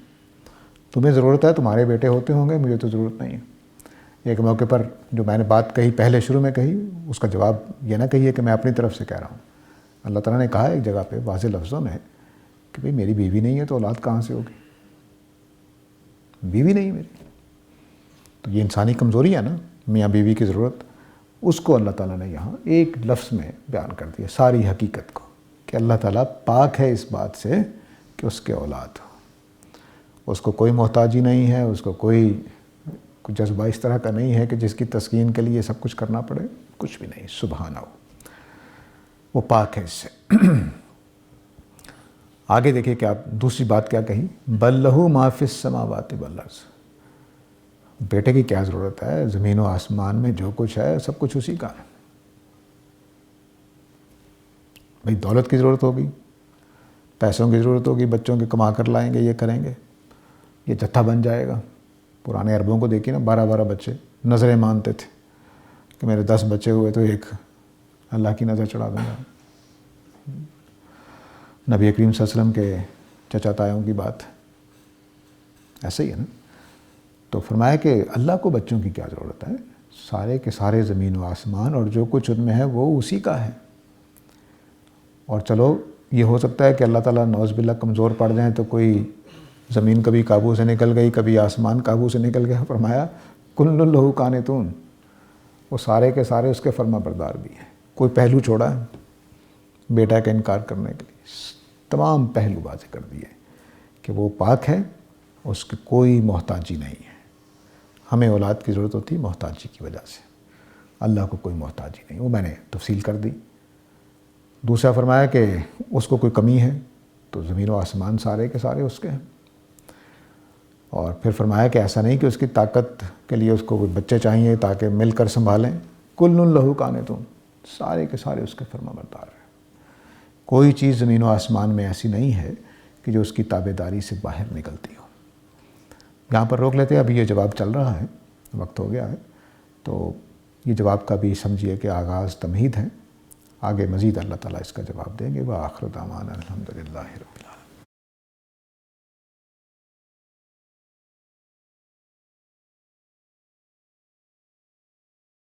تمہیں ضرورت ہے، تمہارے بیٹے ہوتے ہوں گے، مجھے تو ضرورت نہیں ہے. ایک موقع پر جو میں نے بات کہی پہلے شروع میں کہی، اس کا جواب یہ نہ کہیے کہ میں اپنی طرف سے کہہ رہا ہوں. اللہ تعالیٰ نے کہا ایک جگہ پہ واضح لفظوں میں کہ بھئی میری بیوی نہیں ہے تو اولاد کہاں سے ہوگی؟ بیوی نہیں میری. تو یہ انسانی کمزوری ہے نا، میاں بیوی کی ضرورت. اس کو اللہ تعالیٰ نے یہاں ایک لفظ میں بیان کر دیا، ساری حقیقت کو، کہ اللہ تعالیٰ پاک ہے اس بات سے کہ اس کے اولاد ہو. اس کو کوئی محتاجی نہیں ہے، اس کو کوئی جذبہ اس طرح کا نہیں ہے کہ جس کی تسکین کے لیے سب کچھ کرنا پڑے، کچھ بھی نہیں. سبحانہ ہو، وہ پاک ہے اس سے. آگے دیکھیں کہ آپ دوسری بات کیا کہی، بل لہو ما فی السماوات والارض. بیٹے کی کیا ضرورت ہے؟ زمین و آسمان میں جو کچھ ہے سب کچھ اسی کا ہے. بھئی دولت کی ضرورت ہوگی، پیسوں کی ضرورت ہوگی، بچوں کے کما کر لائیں گے، یہ کریں گے، یہ جتھا بن جائے گا. پرانے عربوں کو دیکھیے نا، 12 بچے نظریں مانتے تھے کہ میرے 10 بچے ہوئے تو ایک اللہ کی نظر چڑھا دوں گا. نبی کریم صلی اللہ علیہ وسلم کے چچا تایوں کی بات ایسے ہی ہے نا. تو فرمایا کہ اللہ کو بچوں کی کیا ضرورت ہے؟ سارے کے سارے زمین و آسمان اور جو کچھ ان میں ہے وہ اسی کا ہے. اور چلو یہ ہو سکتا ہے کہ اللہ تعالیٰ نعوذ باللہ کمزور پڑ جائیں تو کوئی زمین کبھی قابو سے نکل گئی، کبھی آسمان قابو سے نکل گیا. فرمایا کل لہو قانتون، وہ سارے کے سارے اس کے فرما بردار بھی ہیں. کوئی پہلو چھوڑا ہے بیٹا کا انکار کرنے کے لیے؟ تمام پہلو واضح کر دیے کہ وہ پاک ہے، اس کی کوئی محتاجی نہیں ہے. ہمیں اولاد کی ضرورت ہوتی ہے محتاجی کی وجہ سے، اللہ کو کوئی محتاجی نہیں. وہ میں نے تفصیل کر دی. دوسرا فرمایا کہ اس کو کوئی کمی ہے تو زمین و آسمان سارے کے سارے اس کے ہیں. اور پھر فرمایا کہ ایسا نہیں کہ اس کی طاقت کے لیے اس کو کوئی بچے چاہیے تاکہ مل کر سنبھالیں. کل لہو قانتون، سارے کے سارے اس کے فرما بردار ہیں. کوئی چیز زمین و آسمان میں ایسی نہیں ہے کہ جو اس کی تابع داری سے باہر نکلتی ہو. یہاں پر روک لیتے ہیں، ابھی یہ جواب چل رہا ہے، وقت ہو گیا ہے. تو یہ جواب کا بھی سمجھیے کہ آغاز تمہید ہے. آگے مزید اللہ تعالیٰ اس کا جواب دیں گے. وآخر دعوانا الحمدللہ رب العالمین.